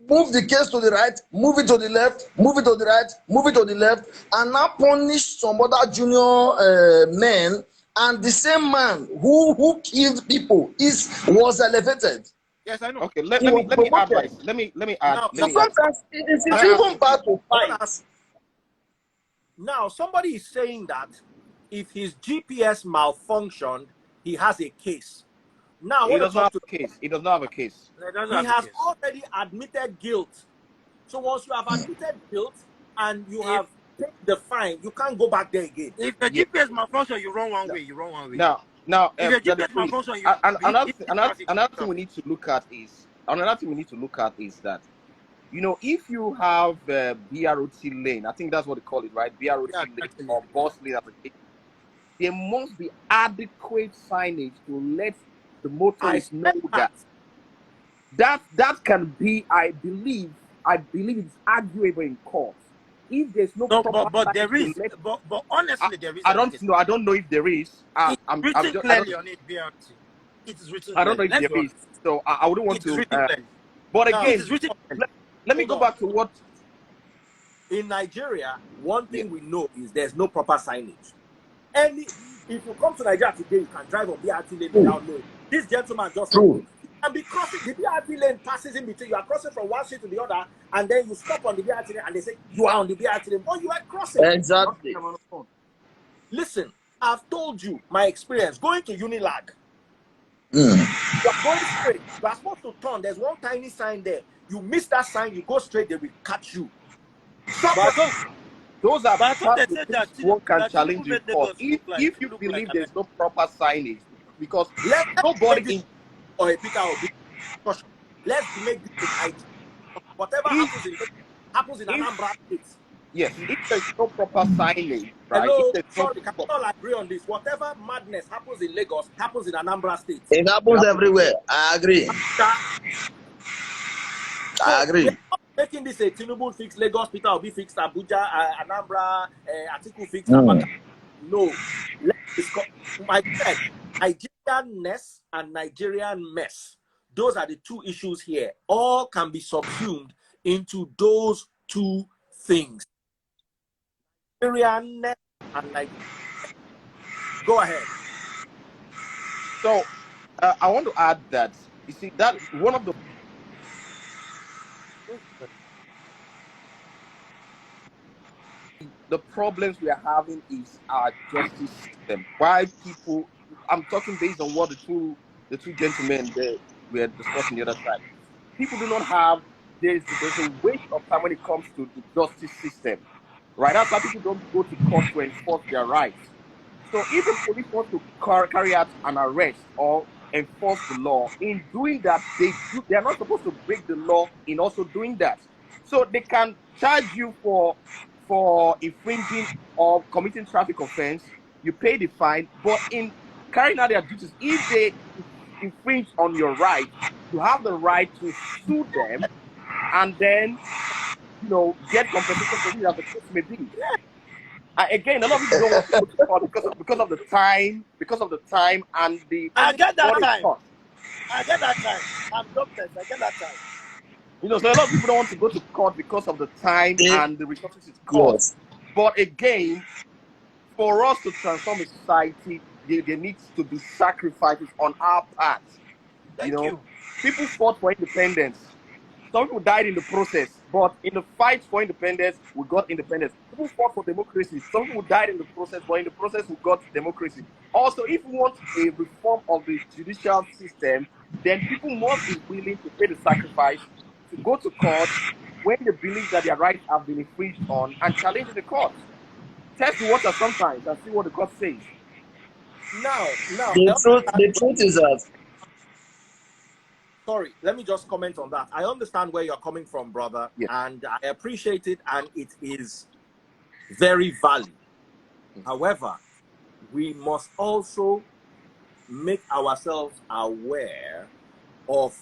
move the case to the right, move it to the left, move it to the right, move it to the left, and now punish some other junior men, and the same man who killed people was elevated. Yes, I know. Okay, let me add. Let me add. So sometimes it is even bad to fight. Now, somebody is saying that if his GPS malfunctioned, he has a case. Now, he does not have a case. He does not have a case. He has already admitted guilt. So once you have admitted guilt and you have paid the fine, you can't go back there again. If the GPS malfunction, you run one way. You run one way. Now, if the GPS malfunction, another thing we need to look at is that, you know, if you have BROT lane, I think that's what they call it, right? BROT lane or bus lane, there must be adequate signage to let the motorists know that can be, I believe it's arguable in court. If there's no proper but there is, but honestly, there is. I don't know if there is. I'm written clearly on it, BRT. It is written. I don't know if there is, so I wouldn't want to. But again, let me go back to what. In Nigeria, one thing we know is there's no proper signage. If you come to Nigeria today, you can drive on BRT lane without knowing. This gentleman just said, and because the BRT lane passes in between, you are crossing from one street to the other, and then you stop on the BRT lane, and they say you are on the BRT lane, but you are crossing. Exactly. Listen, I've told you my experience going to Unilag. You are going straight. You are supposed to turn. There's one tiny sign there. You miss that sign, you go straight. They will catch you. Those are one can challenge you for. If you believe there's no proper signage, because nobody in or a Peter or a let's make this idea. Whatever happens in Anambra State. Yes, if there's no proper signage, right? Hello, sorry, can we all agree on this? Whatever madness happens in Lagos happens in Anambra State. It happens everywhere. I agree. I agree. Making this a Tinubu fix Lagos, Peter Obi fix Abuja, Anambra, Atiku fix Abaka. No, let's discuss. My friend, Nigerianness and Nigerian mess. Those are the two issues here. All can be subsumed into those two things. Nigerianness and Nigerian. Go ahead. So, I want to add that, you see, that one of the problems we are having is our justice system. Why people, I'm talking based on what the two gentlemen we are discussing the other side. People do not have, there's a waste of time when it comes to the justice system. Right? That's why people don't go to court to enforce their rights. So if the police want to carry out an arrest or enforce the law, in doing that, they are not supposed to break the law in also doing that. So they can charge you for infringing or committing traffic offense, you pay the fine, but in carrying out their duties, if they infringe on your right, you have the right to sue them and then, you know, get compensation for it as the case may be. Again, a lot of people don't want to go to court because of the time and the. I get that time. I get that time. I'm doctor. I get that time. You know, so a lot of people don't want to go to court because of the time and the resources it costs. But again, for us to transform a society, there needs to be sacrifices on our part. Thank you. People fought for independence. Some people died in the process, but in the fight for independence, we got independence. People fought for democracy. Some people died in the process, but in the process, we got democracy. Also, if we want a reform of the judicial system, then people must be willing to pay the sacrifice to go to court when they believe that their rights have been infringed on and challenge the court. Test the water sometimes and see what the court says. Now, The truth is that sorry, let me just comment on that. I understand where you're coming from, brother, and I appreciate it, and it is very valid. However, we must also make ourselves aware of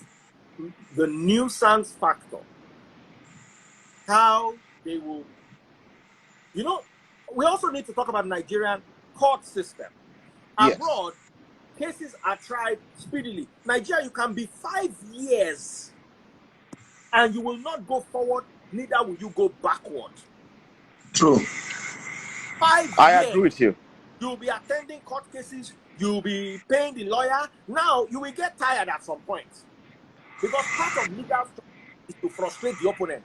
the nuisance factor. How they will, you know, we also need to talk about Nigerian court system. Abroad, cases are tried speedily. Nigeria, you can be 5 years and you will not go forward, neither will you go backward. true. 5 years. I agree with you. You'll be attending court cases, you'll be paying the lawyer. Now, you will get tired at some point. Because part of legal is to frustrate the opponent.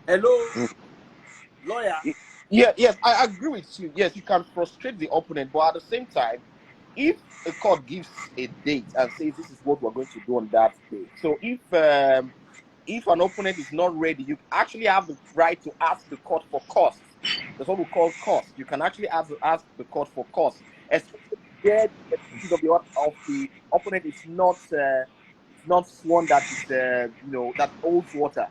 Hello, lawyer. Yes, I agree with you. Yes, you can frustrate the opponent, but at the same time, if a court gives a date and says this is what we're going to do on that day, so if an opponent is not ready, you actually have the right to ask the court for costs. That's what we call costs. You can actually ask the court for costs, especially where the opponent is not sworn that is that holds water.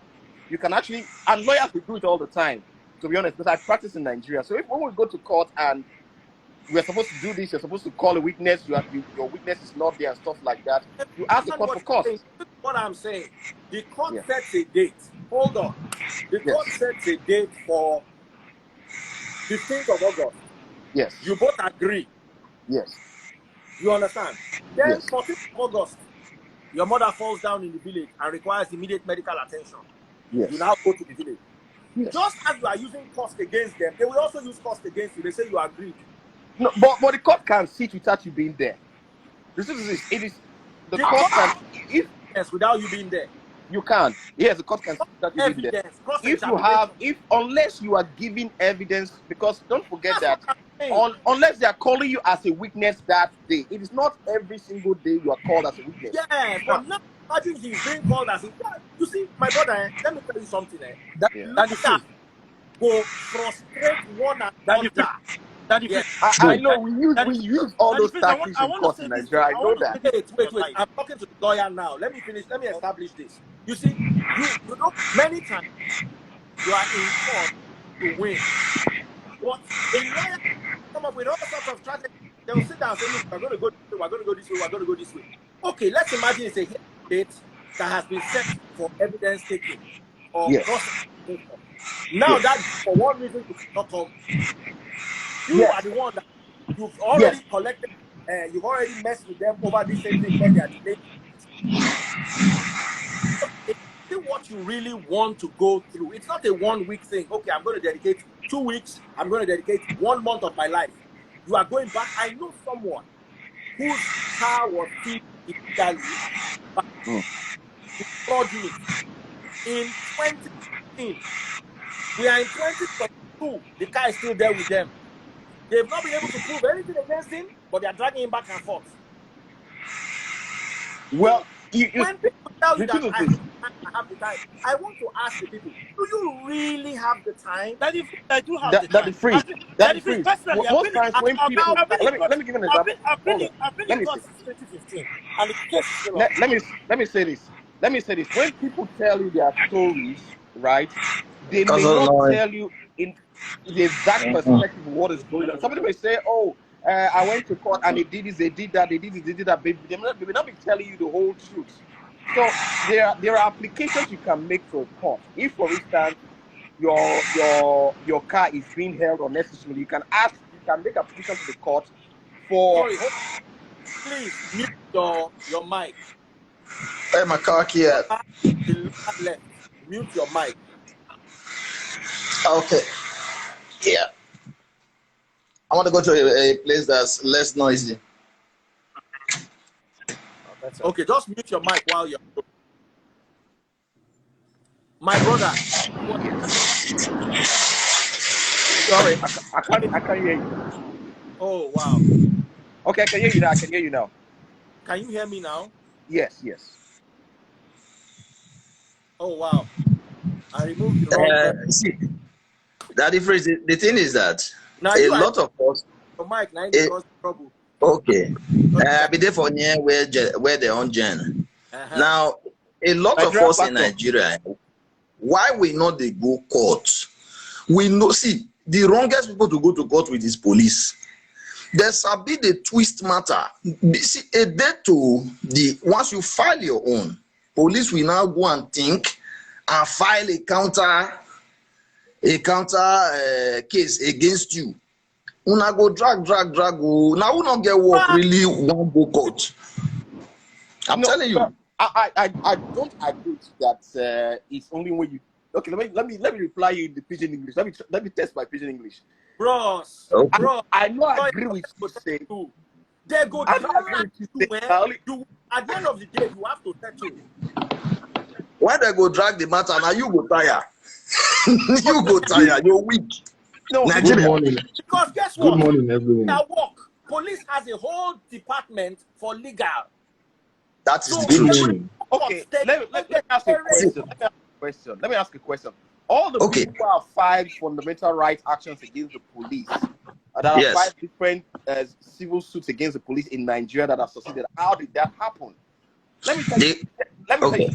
You can actually, and lawyers will do it all the time. To be honest, because I practice in Nigeria. So if when we go to court and we're supposed to do this, you're supposed to call a witness, your witness is not there and stuff like that, you ask the court for costs. What I'm saying, the court sets a date. Hold on. The court sets a date for 15th of August. Yes. You both agree. Yes. You understand? Then 14th of August, your mother falls down in the village and requires immediate medical attention. Yes. You now go to the village. Yes. Just as you are using cost against them, they will also use cost against you. They say you agreed. No, but the court can sit without you being there. The court can, if without you being there. You can. Yes, the court can sit without you being there. Unless you are giving evidence, because don't forget that unless they are calling you as a witness that day, it is not every single day you are called as a witness. Yes, but now imagine he's being called as a. You see, my brother, let me tell you something. That will frustrate one another. I know we use all those tactics in court in Nigeria. I know that. Wait. I'm talking to the lawyer now. Let me finish. Let me establish this. You see, you know, many times you are in court to win. But a lawyer come up with all sorts of strategies. They will sit down and say, look, we're going to go this way, we're going to go this way, we're going to go this way. Okay, let's imagine it's a date that has been set for evidence taking or cross-examination. Now that for one reason you cannot come. You are the one that you've already collected, you've already messed with them over this same thing because they are delayed. It's what you really want to go through. It's not a 1 week thing. Okay, I'm going to dedicate 2 weeks. I'm going to dedicate 1 month of my life. You are going back. I know someone whose car was seized in Italy by fraudulent in 2015. We are in 2022. The car is still there with them. They've not been able to prove anything against him, but they are dragging him back and forth. Well, when people tell you that I have the time, I want to ask the people: do you really have the time? I do have the time. That is free. Personally, most times when people let me give an example. I've been in court since 2015, and the case is still on. Let me say this. When people tell you their stories, right, they may not tell you in the exact perspective of what is going on. Somebody may say, "Oh, I went to court and they did this, they did that, they did this, they did that." They may not be telling you the whole truth. So there are applications you can make to a court. If, for instance, your car is being held unnecessarily, you can make application to the court for. Sorry, please mute your mic. Hey, my car here. Mute your mic. Okay. Yeah. I want to go to a place that's less noisy. Okay, just mute your mic while you're. My brother. Sorry, I can't hear you. Oh wow. Okay, I can hear you now. I can hear you now. Can you hear me now? Yes. Oh wow. I removed the wrong person. See, that difference. The thing is that Now a you are lot of us. your mic now they cause trouble. Okay, be there for near where they on gen. Now, a lot of us in Nigeria, why we not they go court? We know, see, the wrongest people to go to court with is police. There's a bit the twist matter. See, a day to the once you file your own, police will now go and think and file a counter case against you. Una go drag. Go. Now we not get work really one go court. I'm telling you. I don't agree that it's only when you. Okay, let me reply you in the pidgin English. Let me test my pidgin English. Bros, okay. bro, I not agree with you saying. They go drag you, man. At the end of the day, you have to settle. Why they go drag the matter? Now you go tire. You go tire. You're weak. No, Nigeria. Good morning. Because guess what? Good morning, everyone. At work, police has a whole department for legal. That is So, the Good truth. morning. Okay, let me ask a question. Let me ask a question. All the people who have filed fundamental rights actions against the police, that have filed different civil suits against the police in Nigeria that have succeeded, how did that happen? Let me tell you.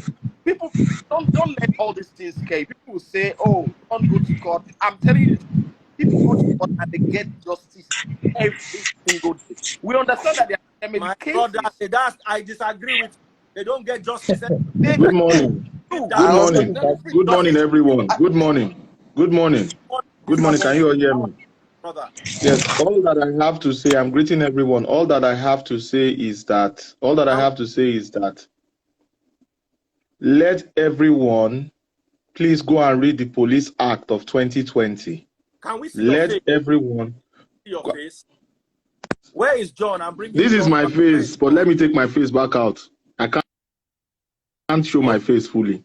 People don't let all these things scare you. People will say, "Oh, don't go to court." I'm telling you, people go to court and they get justice every single day. We understand that there are many cases. Brother, I disagree with. They don't get justice. Good morning. Good morning. Good morning, everyone. Good morning. Good morning. Good morning. Can you all hear me? Brother. Yes. All that I have to say, I'm greeting everyone. All that I have to say is that. Let everyone please go and read the Police Act of 2020. Can we see your face? Let everyone see your face. Where is John? I'm bringing. This is my face, but let me take my face back out. I can't show my face fully.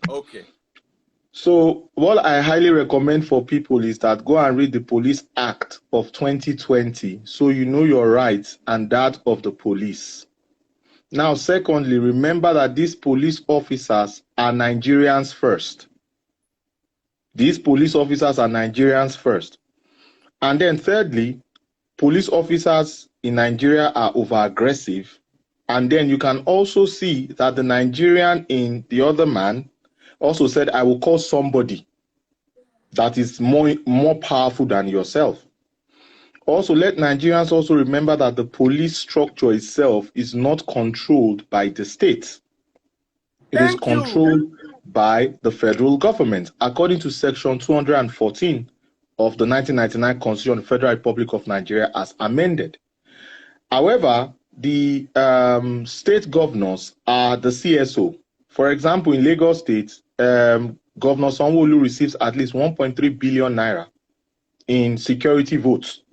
Okay. So what I highly recommend for people is that go and read the Police Act of 2020 so you know your rights and that of the police. Now, secondly, remember that these police officers are Nigerians first. These police officers are Nigerians first. And then thirdly, police officers in Nigeria are over-aggressive. And then you can also see that the Nigerian in the other man also said, I will call somebody that is more powerful than yourself. Also, let Nigerians also remember that the police structure itself is not controlled by the state. It is controlled by the federal government, according to Section 214 of the 1999 Constitution of the Federal Republic of Nigeria as amended. However, the state governors are the CSO. For example, in Lagos State, Governor Sanwo-Olu receives at least 1.3 billion naira in security votes.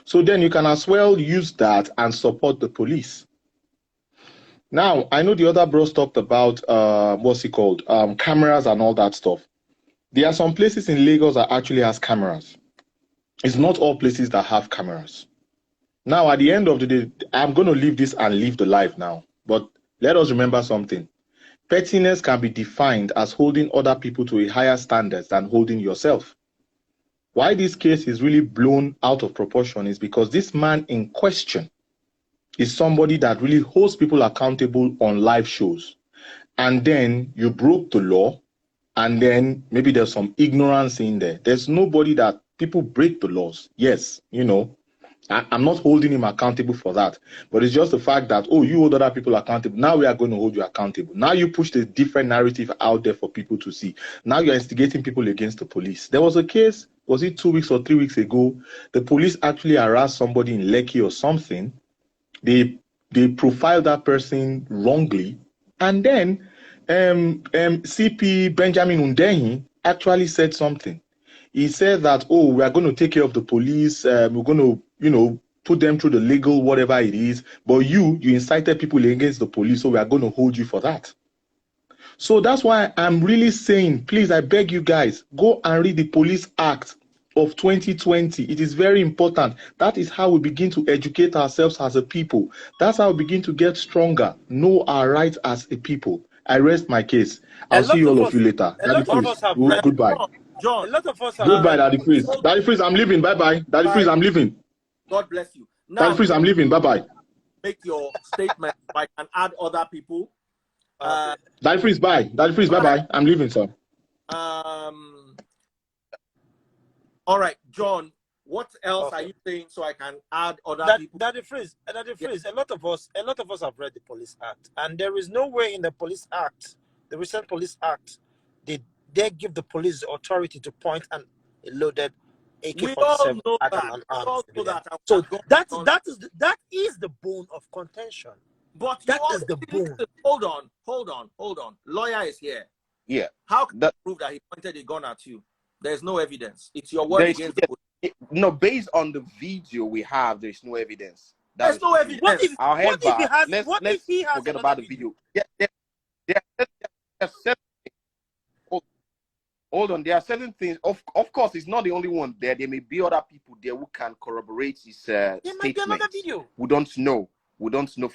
So then you can as well use that and support the police. Now, I know the other bros talked about, cameras and all that stuff. There are some places in Lagos that actually has cameras. It's not all places that have cameras. Now, at the end of the day, I'm going to leave this and live the life now. But let us remember something. Pettiness can be defined as holding other people to a higher standard than holding yourself. Why this case is really blown out of proportion is because this man in question is somebody that really holds people accountable on live shows. And then you broke the law, and then maybe there's some ignorance in there. There's nobody that people break the laws. Yes, you know, I'm not holding him accountable for that. But it's just the fact that, oh, you hold other people accountable. Now we are going to hold you accountable. Now you pushed a different narrative out there for people to see. Now you're instigating people against the police. There was a case, was it 2 weeks or 3 weeks ago? The police actually harassed somebody in Lekki or something. They profiled that person wrongly. And then CP Benjamin Hundeyin actually said something. He said that, oh, we are going to take care of the police. We're going to, put them through the legal, whatever it is. But you incited people against the police, so we are going to hold you for that. So that's why I'm really saying, please, I beg you guys, go and read the Police Act of 2020. It is very important. That is how we begin to educate ourselves as a people. That's how we begin to get stronger, know our rights as a people. I rest my case. I'll see all of you later. Daddy Freeze, have read. goodbye. A John, lot of us have Goodbye, read. Daddy Freeze. Daddy Freeze, I'm leaving. Bye-bye. Daddy Freeze, I'm leaving. God bless you. Daddy Now, Freeze, I'm leaving. Bye-bye. make your statement so I can add other people. Daddy Freeze, bye. Daddy Freeze, bye-bye. I'm leaving, sir. All right, John, what else are you saying so I can add other people? Daddy Freeze, a lot of us have read the Police Act, and there is no way in the Police Act, the recent Police Act, they give the police the authority to point a loaded AK-47 at an unarmed civilian. So that is the bone of contention. But that is the bone. Hold on. Lawyer is here. Yeah. How can you prove that he pointed a gun at you? There's no evidence. It's your word against the police. No, based on the video we have, there's no evidence. There's no evidence. However, let's forget about the video. Hold on. There are certain things. Of course, it's not the only one there. There may be other people there who can corroborate his statement. Might be another video. We don't know. We don't know.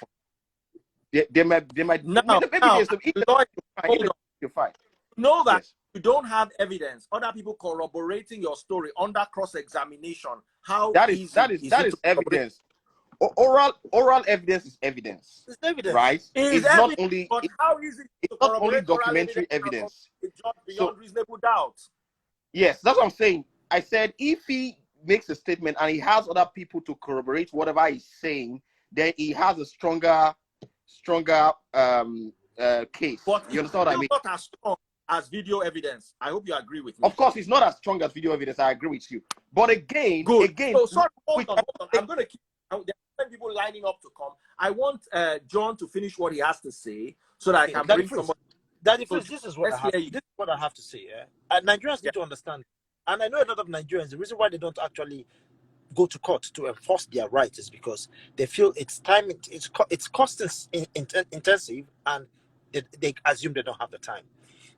There might. Now, you're fine. Know that you don't have evidence. Other people corroborating your story under cross-examination. How that is evidence. Oral evidence is evidence. It's evidence, right? It's not evidence, only. But how is it? It's not only documentary evidence. Beyond reasonable doubt. Yes, that's what I'm saying. I said if he makes a statement and he has other people to corroborate whatever he's saying, then he has a stronger case. But you understand what I mean? Not as strong as video evidence. I hope you agree with me. Of course, it's not as strong as video evidence. I agree with you. But again, So sorry, hold on. I'm going to keep. There are people lining up to come. I want John to finish what he has to say so that I can bring somebody. Daddy Freeze, this is what I have to say. Nigerians need to understand, and I know a lot of Nigerians. The reason why they don't actually go to court to enforce their rights is because they feel it's cost intensive, and they assume they don't have the time.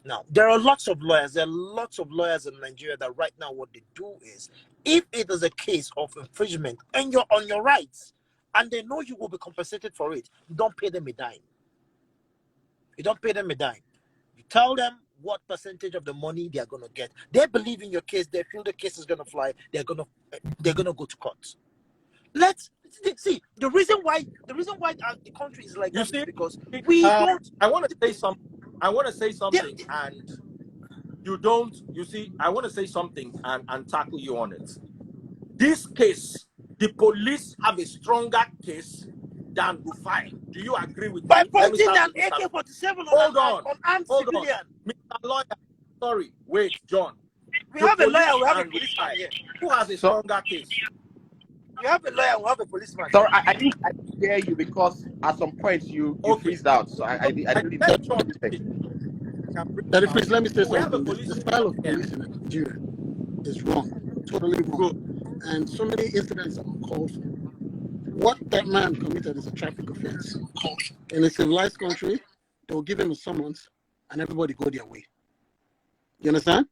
Now, there are lots of lawyers. There are lots of lawyers in Nigeria that right now what they do is, if it is a case of infringement and you're on your rights, and they know you will be compensated for it, you don't pay them a dime. You don't pay them a dime. You tell them what percentage of the money they are going to get. They believe in your case. They feel the case is going to fly. They're going to go to court. Let's see the reason why the country is like this is because we don't. I want to say something, and you don't. You see, I want to say something and tackle you on it. This case, the police have a stronger case than Rufai. Do you agree with me? By pointing an AK-47 on armed civilian. Mr. Lawyer, sorry, wait, John. We have a lawyer, we have a policeman here. Who has a stronger case? We have a lawyer, we have a policeman. Sorry, I didn't hear you because at some point you freezed out. So I didn't. Daddy Freeze, let me say something. The style of police in Nigeria is wrong, totally wrong. And so many incidents are uncalled for. What that man committed is a traffic offense. In a civilized country, they will give him a summons and everybody go their way. You understand?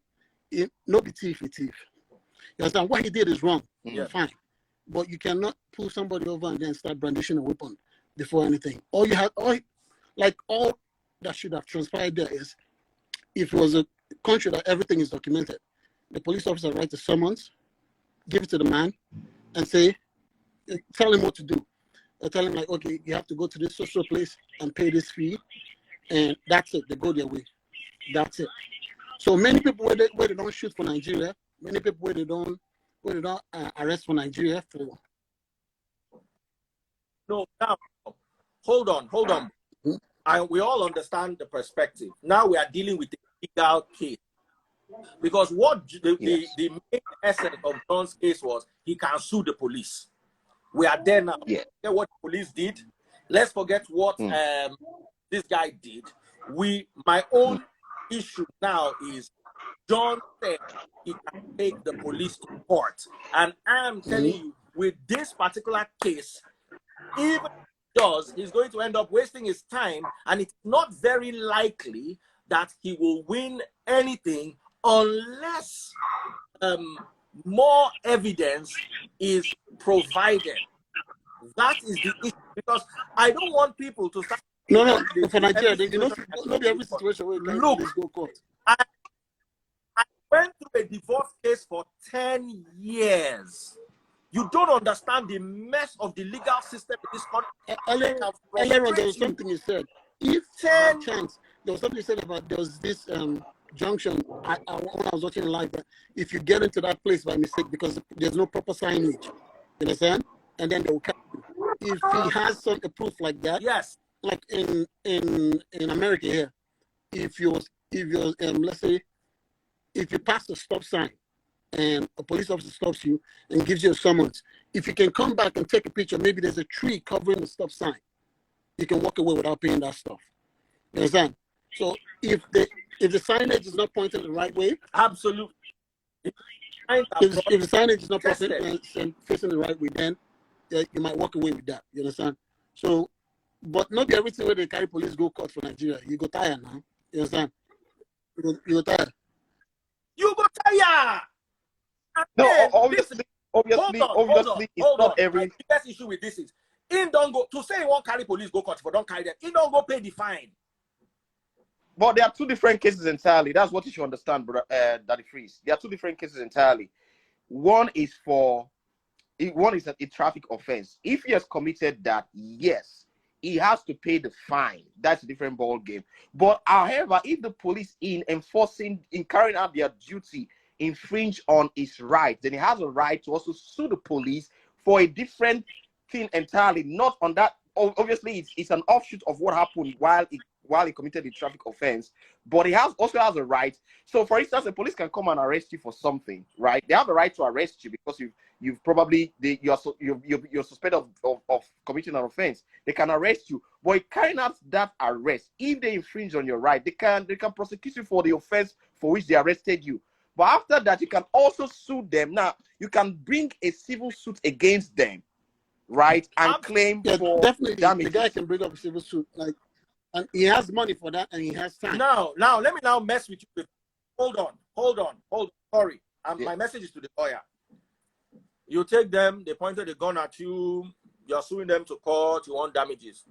No be thief, a thief. You understand? What he did is wrong. Fine. But you cannot pull somebody over and then start brandishing a weapon before anything. All that should have transpired there is, if it was a country that everything is documented, the police officer writes a summons, give it to the man, and tell him what to do. Or tell him, like, okay, you have to go to this social place and pay this fee, and that's it. They go their way. That's it. So many people where they don't shoot for Nigeria, many people where they don't arrest for Nigeria for. No, now hold on. We all understand the perspective. Now we are dealing with the legal case. Because what the main essence of John's case was, he can sue the police. We are there now. Yeah. What the police did. Let's forget what this guy did. My own issue now is John said he can take the police to court. And I'm telling you, with this particular case, even if he does, he's going to end up wasting his time, and it's not very likely that he will win anything unless more evidence is provided. That is the issue, because I don't want people to start. No, for Nigeria, not every situation where look, go court. I went through a divorce case for 10 years. You don't understand the mess of the legal system in this country. Earlier on, there was something you said. If by chance, there was something you said about there was this junction when I was watching live, that if you get into that place by mistake because there's no proper signage, you understand? And then they will catch you. If he has some proof like that, yes, like in America here, if you let's say if you pass the stop sign and a police officer stops you and gives you a summons, if you can come back and take a picture, maybe there's a tree covering the stop sign, you can walk away without paying that stuff. You understand? So if the signage is not pointed the right way, absolutely. If the signage is not pointed and facing the right way, then you might walk away with that. You understand? So, but not everything where they carry police go court for Nigeria. You go tired now. You understand? You go tired. You go tired. No, obviously, it's not every. My biggest issue with this is, he don't go to say he won't carry police go court, but don't carry them. He don't go pay the fine. But there are two different cases entirely. That's what you should understand, brother, Daddy Freeze. There are two different cases entirely. One is a traffic offense. If he has committed that, yes, he has to pay the fine. That's a different ball game. But however, if the police in carrying out their duty infringe on his right, then he has a right to also sue the police for a different thing entirely. Not on that. Obviously, it's an offshoot of what happened while he committed the traffic offense, but he also has a right. So, for instance, the police can come and arrest you for something, right? They have a right to arrest you because you're suspected of committing an offense. They can arrest you, but carrying out that arrest, if they infringe on your right, they can prosecute you for the offense for which they arrested you. But after that, you can also sue them. Now, you can bring a civil suit against them, right, and claim for definitely damages. The guy can bring up a civil suit, and he has money for that, and he has time. Now, let me mess with you. Hold on. Sorry, my message is to the lawyer. You take them, they pointed a gun at you, you're suing them to court, you want damages.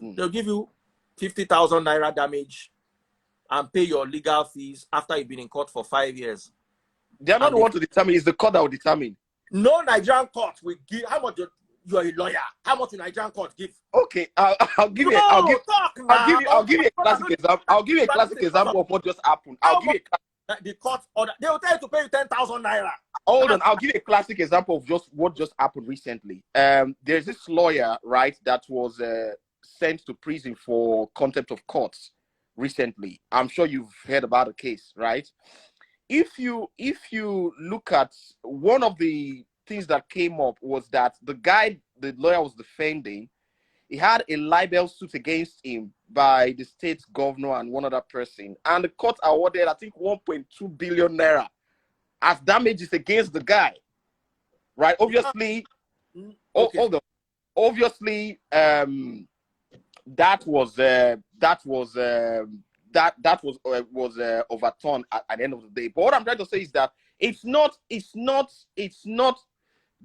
They'll give you 50,000 naira damage and pay your legal fees after you've been in court for 5 years. They're not the one to determine, it's the court that will determine. No Nigerian court will give. How much? You are a lawyer. How much will Nigerian court give? Okay, I'll give you a classic example. I'll give you a classic example of what just happened. The court order. They will tell you to pay you 10,000 naira. Hold on, I'll give you a classic example of what just happened recently. There's this lawyer, right, that was sent to prison for contempt of courts recently. I'm sure you've heard about the case, right? If you look at one of the things that came up was that the lawyer was defending, he had a libel suit against him by the state governor and one other person, and the court awarded, I think, 1.2 billion naira as damages against the guy, right? Obviously, hold on. Obviously, that was overturned at the end of the day. But what I'm trying to say is that it's not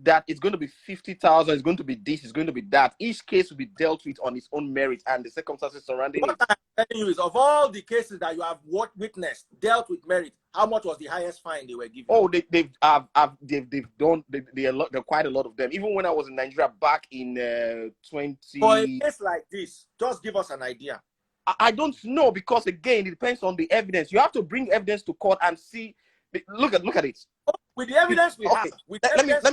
that it's going to be 50,000, it's going to be this, it's going to be that. Each case will be dealt with on its own merit and the circumstances surrounding it. What I'm telling you is, of all the cases that you have witnessed, dealt with merit, how much was the highest fine they were given? Oh, they've done quite a lot of them. Even when I was in Nigeria back in 20. For a case like this, just give us an idea. I don't know, because again, it depends on the evidence. You have to bring evidence to court and see. Look at it. With the evidence we have. Let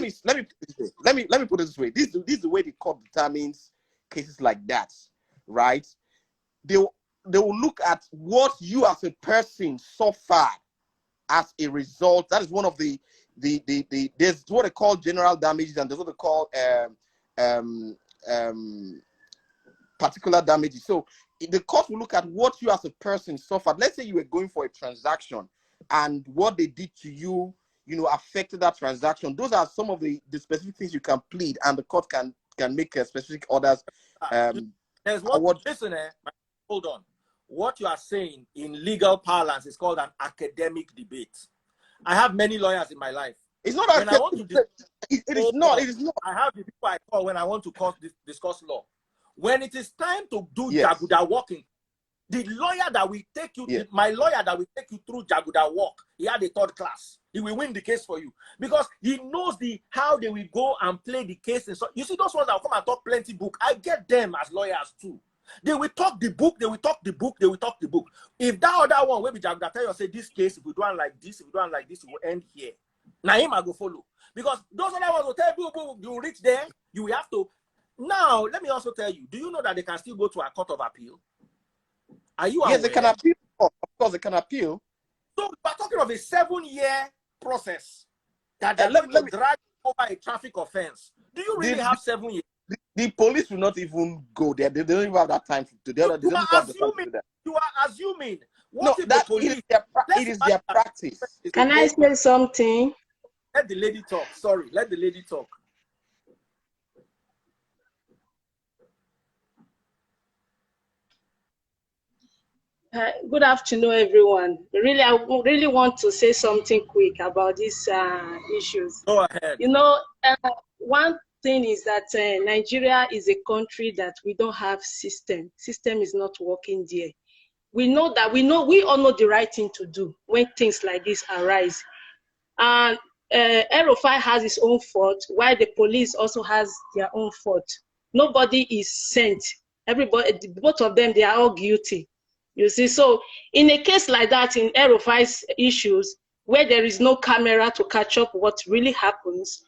me put it this way. This is the way the court determines cases like that, right? They will look at what you as a person suffered as a result. That is one of the there's what they call general damages, and there's what they call particular damages. So the court will look at what you as a person suffered. Let's say you were going for a transaction, and what they did to you, affected that transaction. Those are some of the specific things you can plead, and the court can make specific orders. There's one. Listen, hold on. what you are saying in legal parlance is called an academic debate. I have many lawyers in my life. It's not When I want to it is not. It is not. I have the people I call when I want to discuss law. When it is time to do Yes. Jaguda walking, the lawyer that will take you, Yes. my lawyer that will take you through Jaguda walk, he had a third class. He will win the case for you because he knows how they will go and play the case. And so you see those ones that will come and talk plenty book. I get them as lawyers too. They will talk the book. They will talk the book. They will talk the book. If that other one, maybe Jaguda tell you say this case, if we do it like this, if we do it like this, it will end here. Now him I go follow because those other ones will tell you, you reach there, you will have to. Now let me also tell you. Do you know that they can still go to a court of appeal? Are you aware? Yes, they can appeal. Of course, they can appeal. So we're talking of a 7-year process that they're going to drag over a traffic offense. Do you really have 7 years? The police will not even go there. They don't even have that time to do that. You are assuming. What if the police? It is their practice. Can I say something? Let the lady talk. Sorry, let the lady talk. Good afternoon, everyone. I really want to say something quick about these issues. Go ahead. You know, one thing is that Nigeria is a country that we don't have system. System is not working there. We all know the right thing to do when things like this arise. And Rufai has his own fault, while the police also has their own fault. Nobody is sent. Everybody, both of them, they are all guilty. You see, so in a case like that, in Rufai's issues, where there is no camera to catch up what really happens,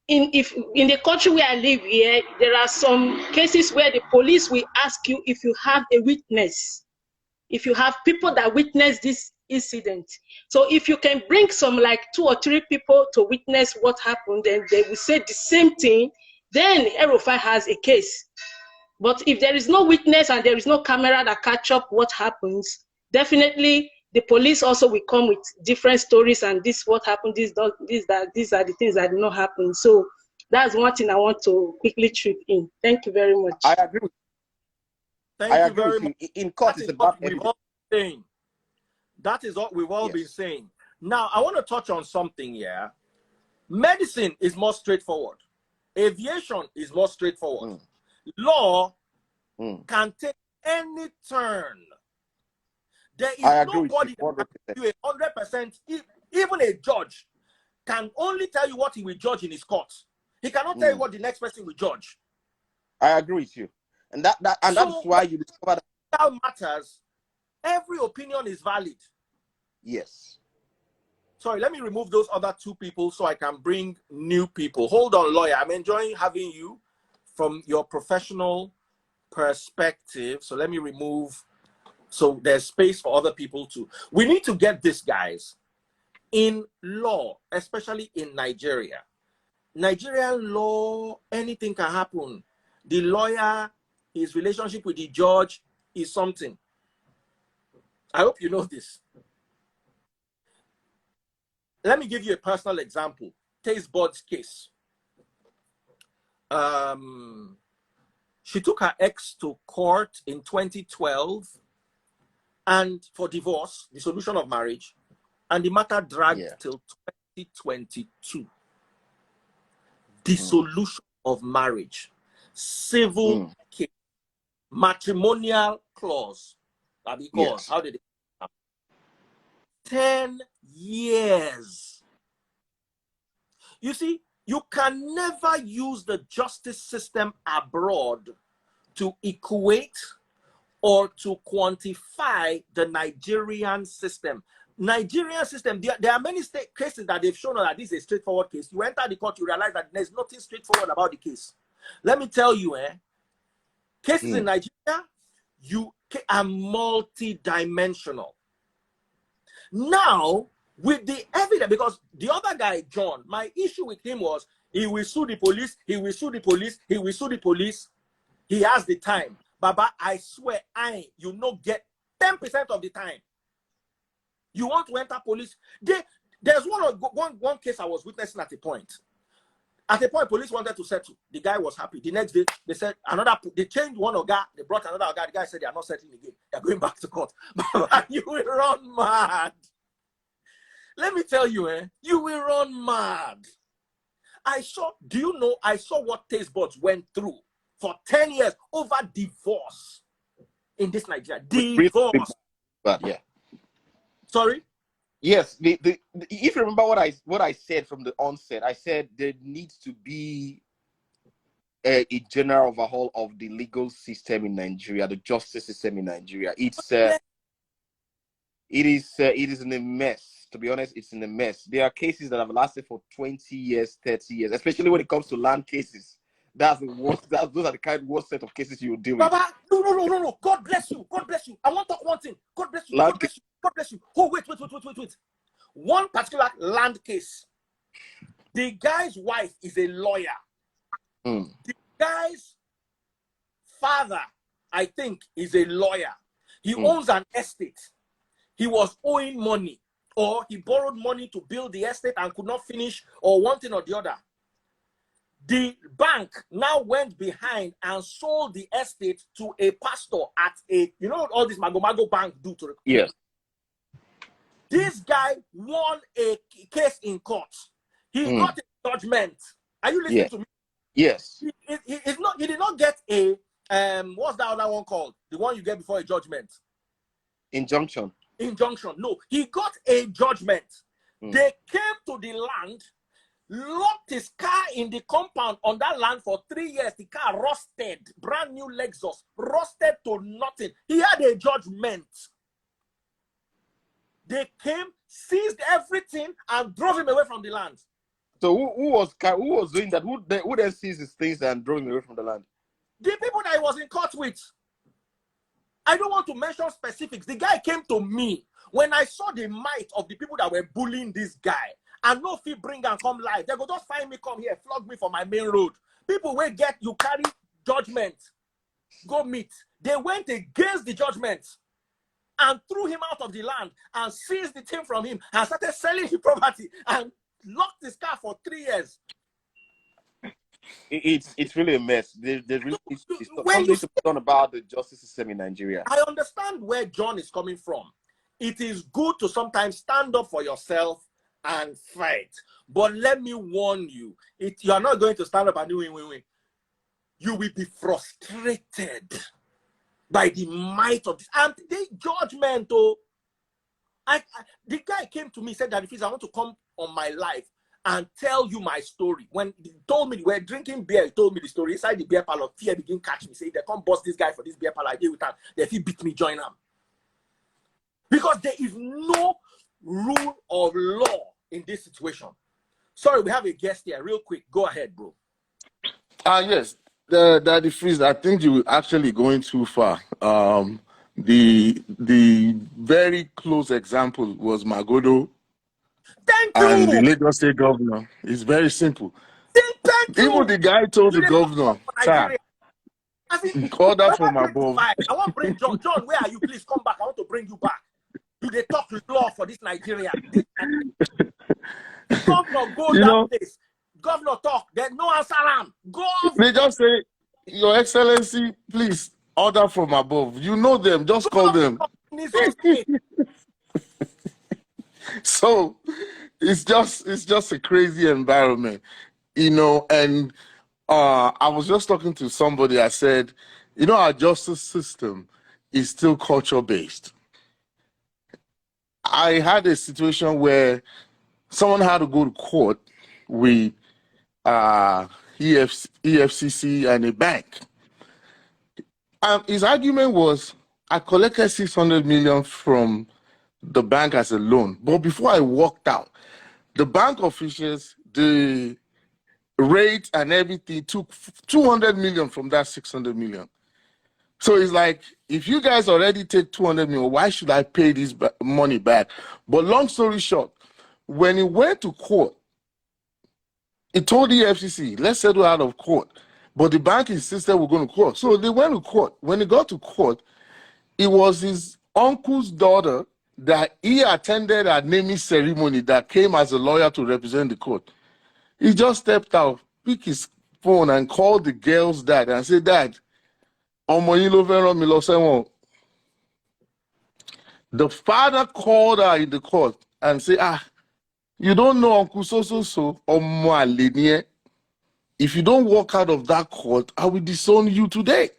in the country where I live here, there are some cases where the police will ask you if you have a witness, if you have people that witness this incident. So if you can bring some like 2 or 3 people to witness what happened, then they will say the same thing, then Rufai has a case. But if there is no witness and there is no camera that catch up what happens, definitely the police also will come with different stories and this what happened, these are the things that did not happen. So that's one thing I want to quickly chip in. Thank you very much. I agree with you. Thank you very much. much. In court, it's about evidence. That is what we've all been saying. Now, I want to touch on something here. Medicine is more straightforward. Aviation is more straightforward. Law can take any turn. There is nobody that can do 100%. Even a judge can only tell you what he will judge in his court. He cannot tell you what the next person will judge. I agree with you, and that's why you discover that matters. Every opinion is valid. Yes. Sorry, let me remove those other 2 people so I can bring new people. Hold on, lawyer. I'm enjoying having you from your professional perspective. So let me remove. So there's space for other people too. We need to get this, guys. In law, especially in Nigeria, Nigerian law, anything can happen. The lawyer, his relationship with the judge is something. I hope you know this. Let me give you a personal example. Taste Bud's case. She took her ex to court in 2012 and for divorce, the solution of marriage, and the matter dragged till 2022. The solution of marriage, civil case, matrimonial clause. Because how did it happen? 10 years. You see, you can never use the justice system abroad to equate or to quantify the Nigerian system. Nigerian system, there are many cases that they've shown that this is a straightforward case. You enter the court, you realize that there's nothing straightforward about the case. Let me tell you, cases in Nigeria, you are multi-dimensional. Now, with the evidence, because the other guy, John, my issue with him was he will sue the police, he will sue the police, he will sue the police. He has the time. Baba, I swear, you not get 10% of the time. You want to enter police? There's one case I was witnessing at a point. At a point, police wanted to settle. The guy was happy. The next day, they said they changed one guy. They brought another guy. The guy said they are not settling again. They are going back to court. You will run mad. Let me tell you, you will run mad. I saw what taste buds went through for 10 years over divorce in this Nigeria. Divorce. But yeah. Sorry? Yes, if you remember what I said from the onset, I said there needs to be a general overhaul of the legal system in Nigeria, the justice system in Nigeria. It is in a mess. To be honest, it's in a mess. There are cases that have lasted for 20 years, 30 years, especially when it comes to land cases. That's the worst. Those are the worst set of cases you will deal with. Baba, no. God bless you. God bless you. I want to talk one thing. God bless you. God bless you. God bless you. Oh, wait. One particular land case. The guy's wife is a lawyer. The guy's father, I think, is a lawyer. He owns an estate. He was owing money, or he borrowed money to build the estate and could not finish, or one thing or the other. The bank now went behind and sold the estate to a pastor at all this Mago bank do to the yes. This guy won a case in court. He got a judgment. Are you listening to me? Yes. He did not get a what's that other one called? The one you get before a judgment. Injunction. No, he got a judgment. They came to the land, locked his car in the compound on that land for 3 years. The car rusted, brand new Lexus, rusted to nothing. He had a judgment. They came, seized everything, and drove him away from the land. So who was doing that? Who then seized his things and drove him away from the land? The people that he was in court with. I don't want to mention specifics. The guy came to me when I saw the might of the people that were bullying this guy. And no fee bring and come live. They go just find me, come here, flog me for my main road. People will get you carry judgment. Go meet. They went against the judgment and threw him out of the land and seized the thing from him and started selling his property and locked his car for 3 years. It's really a mess. There's really something to be done about the justice system in Nigeria. I understand where John is coming from. It is good to sometimes stand up for yourself and fight. But let me warn you, you are not going to stand up and win. You will be frustrated by the might of this. And the judgment, the guy came to me, said that if I want to come on my life and tell you my story. When he told me we were drinking beer, he told me the story. Inside the beer parlor, fear began catch me. Say, they come bust this guy for this beer parlor. I deal with that. They he beat me, join them. Because there is no rule of law in this situation. Sorry, we have a guest here. Real quick, go ahead, bro. Yes, Daddy Freeze, I think you were actually going too far. The very close example was Magodo. Thank and you. the Lagos State governor. It's very simple. Thank you. Even the guy told the governor, sir, order from above. I want to bring John. John, where are you? Please come back. I want to bring you back. Do they talk law for this Nigeria? Governor, go down place. Governor talk. There's no answer. They just say, Your Excellency, please order from above. You know them. Just call them. So it's just a crazy environment, and I was just talking to somebody. I said, our justice system is still culture based. I had a situation where someone had to go to court with EFCC and a bank. His argument was, I collected 600 million from the bank as a loan. But before I walked out, the bank officials, the rate and everything took 200 million from that 600 million. So it's like, if you guys already take 200 million, why should I pay this money back? But long story short, when he went to court, he told the FCC, let's settle out of court. But the bank insisted we're going to court. So they went to court. When he got to court, it was his uncle's daughter that he attended a naming ceremony that came as a lawyer to represent the court. He just stepped out pick his phone and call the girl's dad and say, Dad, the father called her in the court and said, you don't know Uncle so, if you don't walk out of that court, I will disown you today.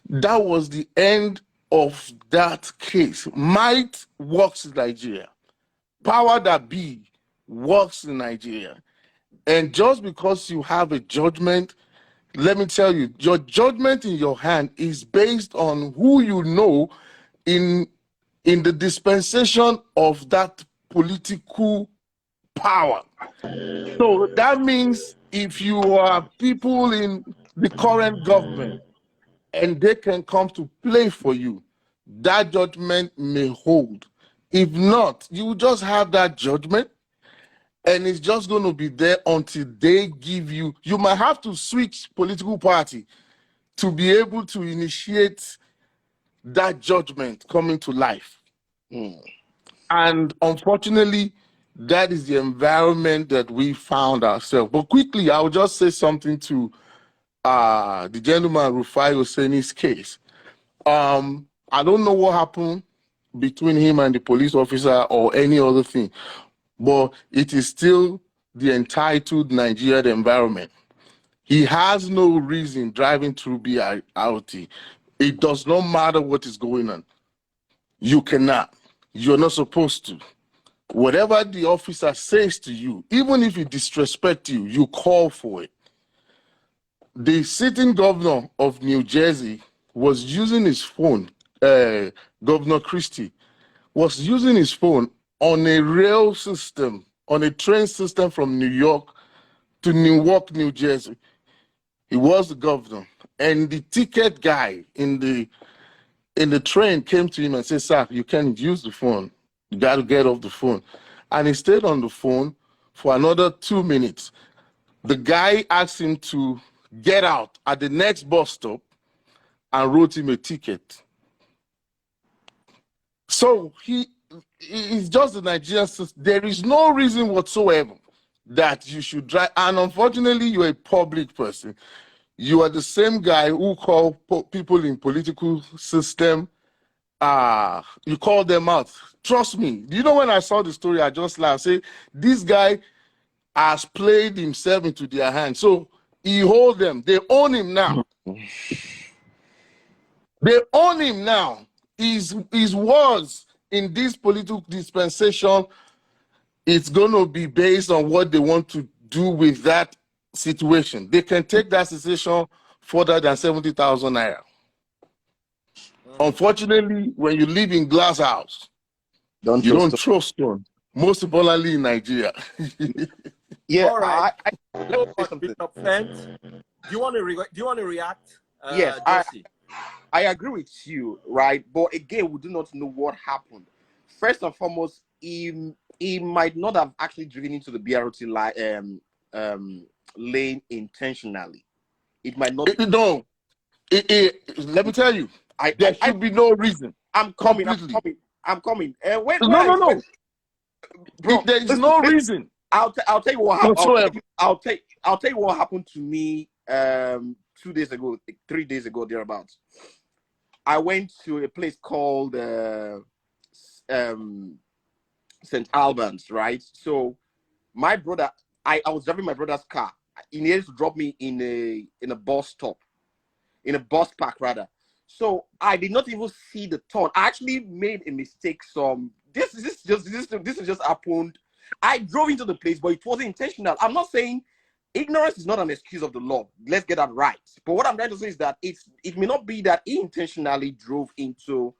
That was the end of that case. Might works in Nigeria. Power that be works in Nigeria. And just because you have a judgment, let me tell you, your judgment in your hand is based on who you know in the dispensation of that political power. So that means if you are people in the current government and they can come to play for you, that judgment may hold. If not, you just have that judgment and it's just going to be there until they give you. You might have to switch political party to be able to initiate that judgment coming to life. And unfortunately, that is the environment that we found ourselves. But quickly, I'll just say something to the gentleman Rufai Oseni's case. I don't know what happened between him and the police officer or any other thing, but it is still the entitled Nigerian environment. He has no reason driving through BRT. It does not matter what is going on. You cannot. You're not supposed to. Whatever the officer says to you, even if he disrespects you, you call for it. The sitting governor of New Jersey was using his phone, Governor Christie, was using his phone on a rail system, on a train system from New York to Newark, New Jersey. He was the governor. And the ticket guy in the train came to him and said, sir, you can't use the phone. You got to get off the phone. And he stayed on the phone for another 2 minutes. The guy asked him to get out at the next bus stop and wrote him a ticket. So he's just the Nigerian system. There is no reason whatsoever that you should drive. And unfortunately, you're a public person. You are the same guy who call people in political system. You call them out. Trust me. You know, when I saw the story, I just laughed. Say, this guy has played himself into their hands. So he hold them. They own him now. They own him now. His words in this political dispensation, it's going to be based on what they want to do with that situation. They can take that situation further than 70,000 naira. Unfortunately, when you live in glass house, you don't trust stone. Most importantly in Nigeria. Yeah, all right. Let me say something. Do you want to react? Yes, I agree with you, right? But again, we do not know what happened. First and foremost, he might not have actually driven into the BRT lane intentionally. It might not. No. Let me tell you, there should be no reason. I'm coming. No. Bro, there is no reason. I'll tell you what happened. I'll tell you what happened to me 2 days ago, 3 days ago, thereabouts. I went to a place called St. Albans, right? So my brother, I was driving my brother's car. He needed to drop me in a bus stop, in a bus park rather. So I did not even see the turn. I actually made a mistake. This just happened. I drove into the place, but it wasn't intentional. I'm not saying ignorance is not an excuse of the law. Let's get that right. But what I'm trying to say is that it may not be that he intentionally drove into,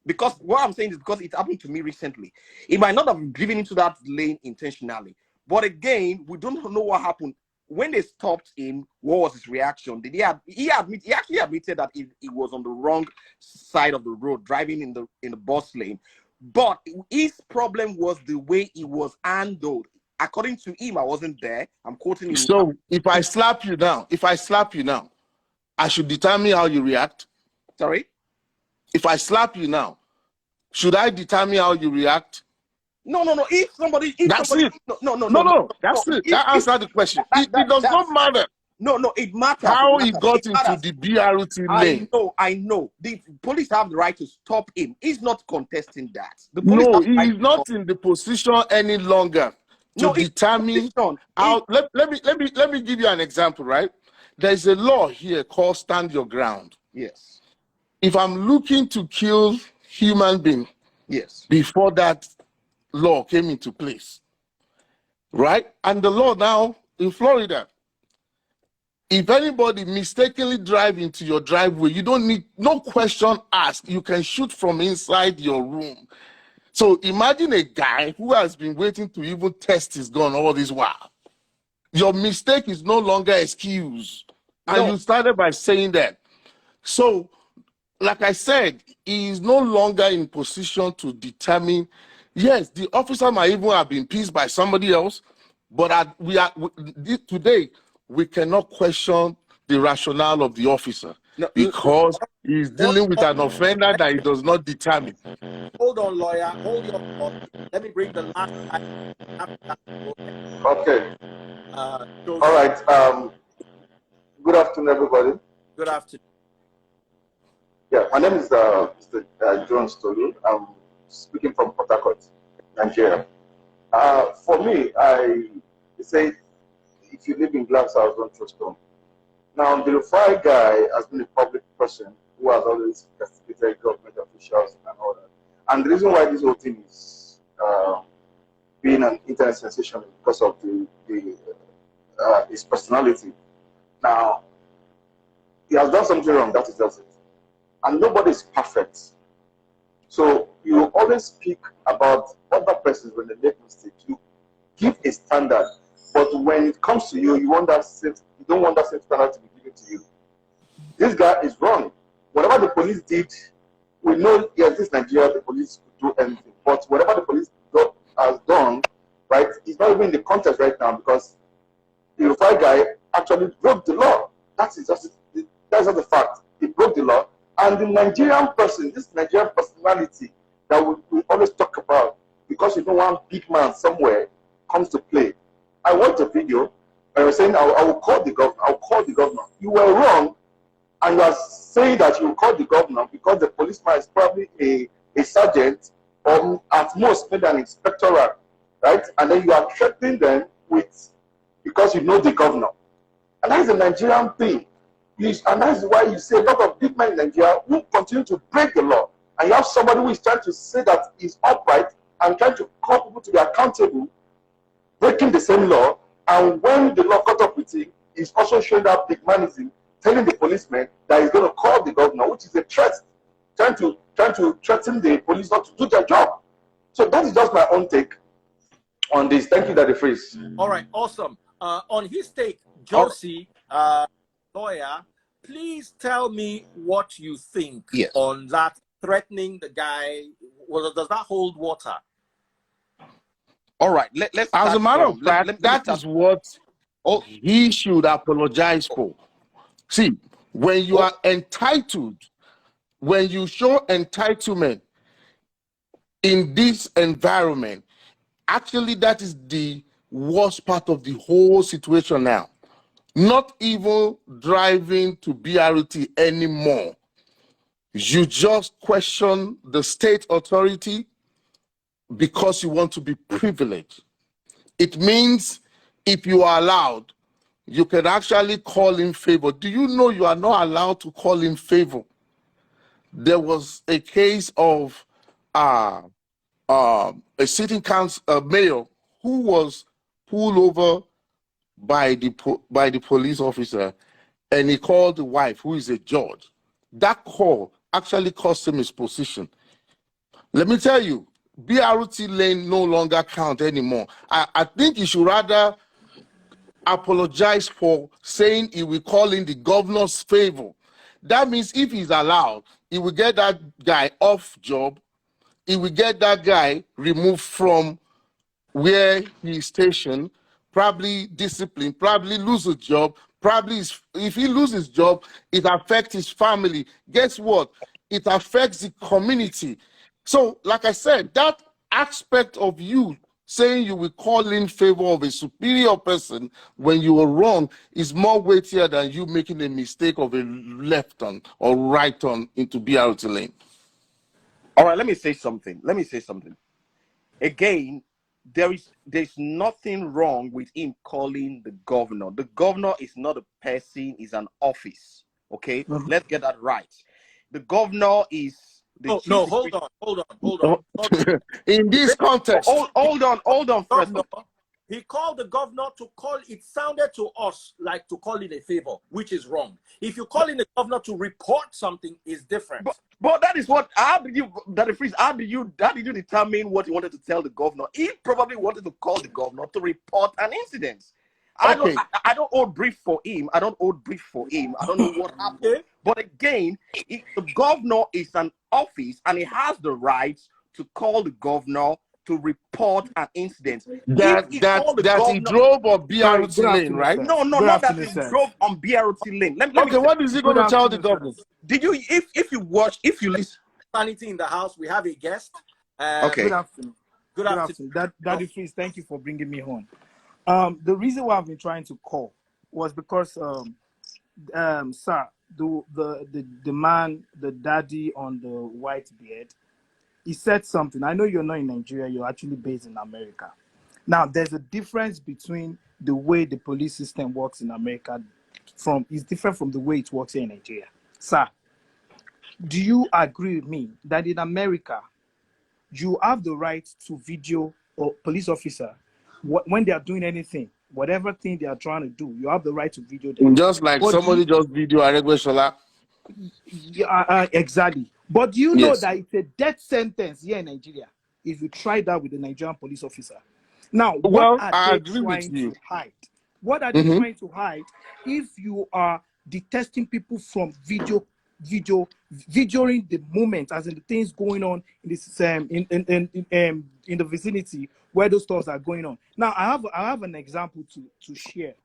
because what I'm saying is because it happened to me recently. He might not have driven into that lane intentionally. But again, we don't know what happened. When they stopped him, what was his reaction? He actually admitted that he was on the wrong side of the road, driving in the bus lane. But his problem was the way he was handled. According to him, I wasn't there. I'm quoting him. So if I slap you now, I should determine how you react. Sorry? If I slap you now, should I determine how you react? No. If somebody, That's it. no. That's it. That answered the question. It does not matter. No, it matters. How it he matters. got It into matters. the BRT lane. I know. The police have the right to stop him. He's not contesting that. The police No, have the he right is not in the position any longer to determine how. Let me give you an example, right? There's a law here called stand your ground. Yes. If I'm looking to kill human being, yes, before that law came into place, right? And the law now in Florida, if anybody mistakenly drive into your driveway, you don't need no question asked. You can shoot from inside your room. So imagine a guy who has been waiting to even test his gun all this while. Your mistake is no longer excused. And you started by saying that. So, like I said, he is no longer in position to determine. Yes, the officer might even have been pissed by somebody else, but today we cannot question the rationale of the officer because he's dealing with an offender that he does not determine. Hold on, lawyer. Hold your thought. Let me bring the last guy. Okay. All right. Good afternoon, everybody. Good afternoon. Yeah, my name is Mr. John Stolu. I'm speaking from Port Harcourt, Nigeria. For me, I say if you live in glass house, don't trust stone. Now, the Rufai guy has been a public person who has always investigated government officials and all that. And the reason why this whole thing is being an internet sensation is because of his personality. Now, he has done something wrong, that is just it. And nobody is perfect. So you always speak about other persons when they make mistakes. You give a standard, but when it comes to you, you don't want that same standard to be given to you. This guy is wrong. Whatever the police did, we know, yes, this Nigeria, the police could do anything. But whatever the police has done, right, it's not even in the context right now because the Rufai guy actually broke the law. That's just the fact. He broke the law. And the Nigerian person, this Nigerian personality that we always talk about, because one big man somewhere comes to play. I watched a video and I was saying, I will call the governor. I'll call the governor. You were wrong, and you are saying that you will call the governor because the policeman is probably a sergeant or at most maybe an inspector, right? And then you are threatening them because you know the governor. And that is a Nigerian thing. And that's why you see a lot of big men in Nigeria who continue to break the law. And you have somebody who is trying to say that he's upright and trying to call people to be accountable, breaking the same law. And when the law caught up with him, he's also showing that big manism, telling the policeman that he's going to call the governor, which is a threat, trying to threaten the police not to do their job. So that is just my own take on this. Thank you, Daddy Freeze. All right, awesome. On his take, Josie, lawyer, please tell me what you think on that threatening the guy. Well, does that hold water? All right, let's. As a matter of fact, that is what he should apologize for. See, when you are entitled, when you show entitlement in this environment, actually that is the worst part of the whole situation now. Not even driving to BRT anymore. You just question the state authority because you want to be privileged. It means if you are allowed, you can actually call in favor. Do you know you are not allowed to call in favor? There was a case of a sitting council mayor who was pulled over by the police officer, and he called the wife, who is a judge. That call actually cost him his position. Let me tell you, BRT lane no longer count anymore. I think he should rather apologize for saying he will call in the governor's favor. That means if he's allowed, he will get that guy off job. He will get that guy removed from where he is stationed, probably disciplined, probably lose a job, probably if he loses his job, it affects his family. Guess what? It affects the community. So, like I said, that aspect of you saying you will call in favor of a superior person when you were wrong is more weightier than you making a mistake of a left turn or right turn into BRT lane. All right, let me say something. Again, there's nothing wrong with him calling the governor. The governor is not a person, is an office. Okay, let's get that right. The governor is the chief. No, hold on. In this context, hold on first. He called the governor to call. It sounded to us like to call in a favor, which is wrong. If you call in the governor to report something, is different. But that is what. How did you determine what you wanted to tell the governor? He probably wanted to call the governor to report an incident. I don't hold brief for him. I don't know what happened. But again, the governor is an office and he has the right to call the governor to report an incident. That he drove on BRT lane, right? No, not that he drove on BRT lane. Let me what is he going to tell the governor? Did you, if you listen? Sanity in the house, we have a guest. Okay. Good afternoon. Good afternoon. Daddy Freeze, thank you for bringing me on. The reason why I've been trying to call was because, sir, the man, the daddy on the white beard, he said something. I know you're not in Nigeria, you're actually based in America. Now, there's a difference between the way the police system works in America is different from the way it works here in Nigeria. Sir, do you agree with me that in America, you have the right to video a police officer when they are doing anything, whatever thing they are trying to do, you have the right to video them. Just like somebody just video Aregbesola. Yeah, exactly. But do you know that it's a death sentence here in Nigeria if you try that with a Nigerian police officer? Now, what are they trying to hide? What are they trying to hide if you are detesting people from videoing the moment, as in the things going on in this in the vicinity where those stores are going on? Now, I have an example to share.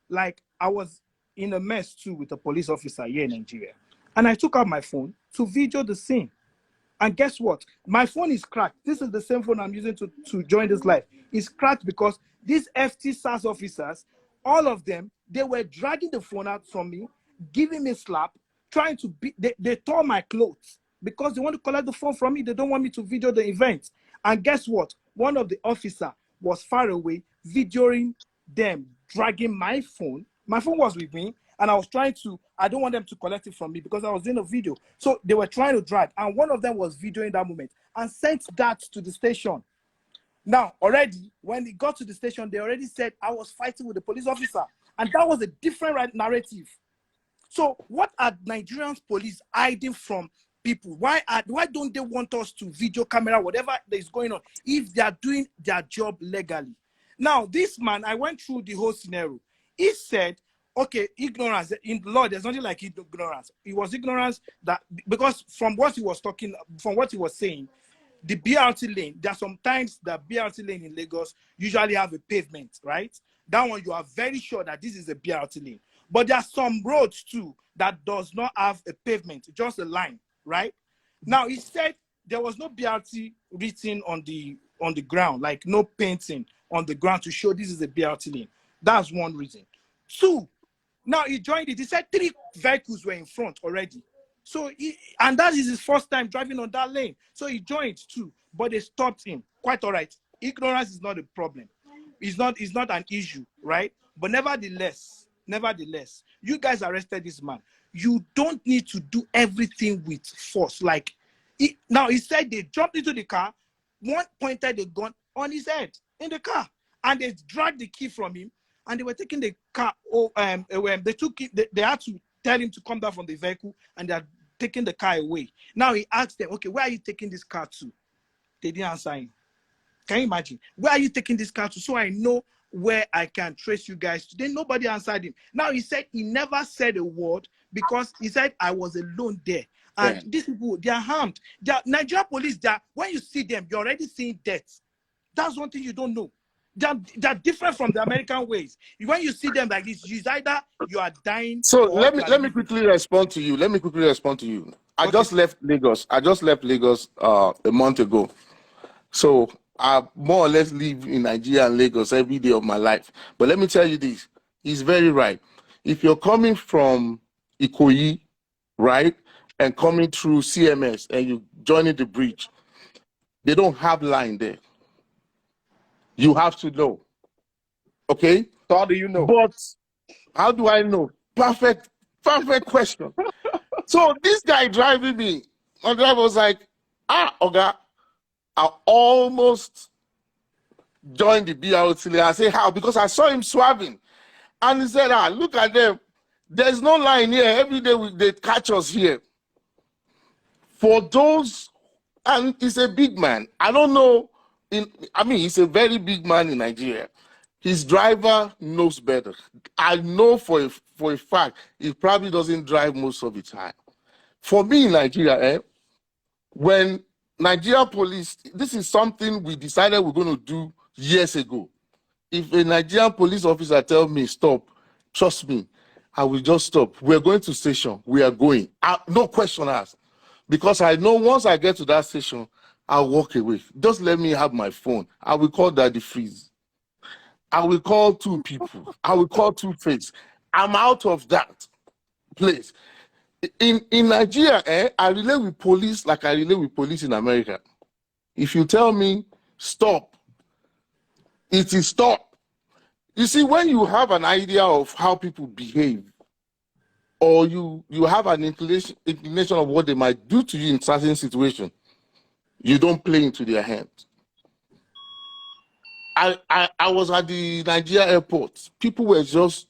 Like, I was in a mess too with a police officer here in Nigeria, and I took out my phone to video the scene. And guess what? My phone is cracked. This is the same phone I'm using to join this live. It's cracked because these FT SARS officers, all of them, they were dragging the phone out from me, giving me a slap, trying to beat. They tore my clothes because they want to collect the phone from me. They don't want me to video the event. And guess what? One of the officers was far away, videoing them, dragging my phone. My phone was with me, and I don't want them to collect it from me because I was doing a video. So they were trying to drag, and one of them was videoing that moment and sent that to the station. Now, already, when it got to the station, they already said I was fighting with the police officer, and that was a different narrative. So what are Nigerian police hiding from people? Why don't they want us to video camera whatever is going on if they are doing their job legally? Now, this man, I went through the whole scenario. He said, okay, ignorance. In law, there's nothing like ignorance. It was ignorance that, because from what he was saying, the BRT lane, there are sometimes the BRT lane in Lagos usually have a pavement, right? That one, you are very sure that this is a BRT lane. But there are some roads too that does not have a pavement, just a line, right? Now, he said there was no BRT written on the ground, like no painting on the ground to show this is a BRT lane. That's one reason. Two, now he joined it. He said 3 vehicles were in front already. So, and that is his first time driving on that lane. So he joined too, but they stopped him. Quite all right. Ignorance is not a problem. It's not an issue, right? But nevertheless, you guys arrested this man. You don't need to do everything with force. Like, now he said they jumped into the car, one pointed the gun on his head in the car, and they dragged the key from him, and they were taking the car. They took it. They had to tell him to come down from the vehicle, and they are taking the car away. Now he asked them, okay, where are you taking this car to? They didn't answer him. Can you imagine? Where are you taking this car to? So I know where I can trace you guys to. Then nobody answered him. Now he said he never said a word because he said I was alone there. And these people, they are harmed. Nigerian police, when you see them, you're already seeing death. That's one thing you don't know. They're different from the American ways. When you see them like this, it's either you are dying. So let me quickly respond to you. I just left Lagos. A month ago. So I more or less live in Nigeria and Lagos every day of my life. But let me tell you this, he's very right. If you're coming from Ikoyi, right, and coming through CMS and you joining the bridge, they don't have line there. You have to know. Okay? So how do you know? But how do I know? Perfect question. So this guy driving me, my driver was like, Oga, I almost joined the BRT. I say, how? Because I saw him swerving. And he said, look at them. There's no line here. Every day they catch us here. For those, and he's a big man. I don't know. He's a very big man in Nigeria. His driver knows better. I know for a fact he probably doesn't drive most of the time. For me in Nigeria, when Nigeria police, this is something we decided we're going to do years ago. If a Nigerian police officer tells me stop, trust me, I will just stop. We're going to station. We are going. No question asked. Because I know once I get to that station, I'll walk away. Just let me have my phone. I will call Daddy Freeze. I will call two people. I will call Two-Face. I'm out of that place. In Nigeria, I relate with police like I relate with police in America. If you tell me stop, it is stop. You see, when you have an idea of how people behave, or you have an inclination of what they might do to you in certain situations, you don't play into their hands. I was at the Nigeria airport. People were just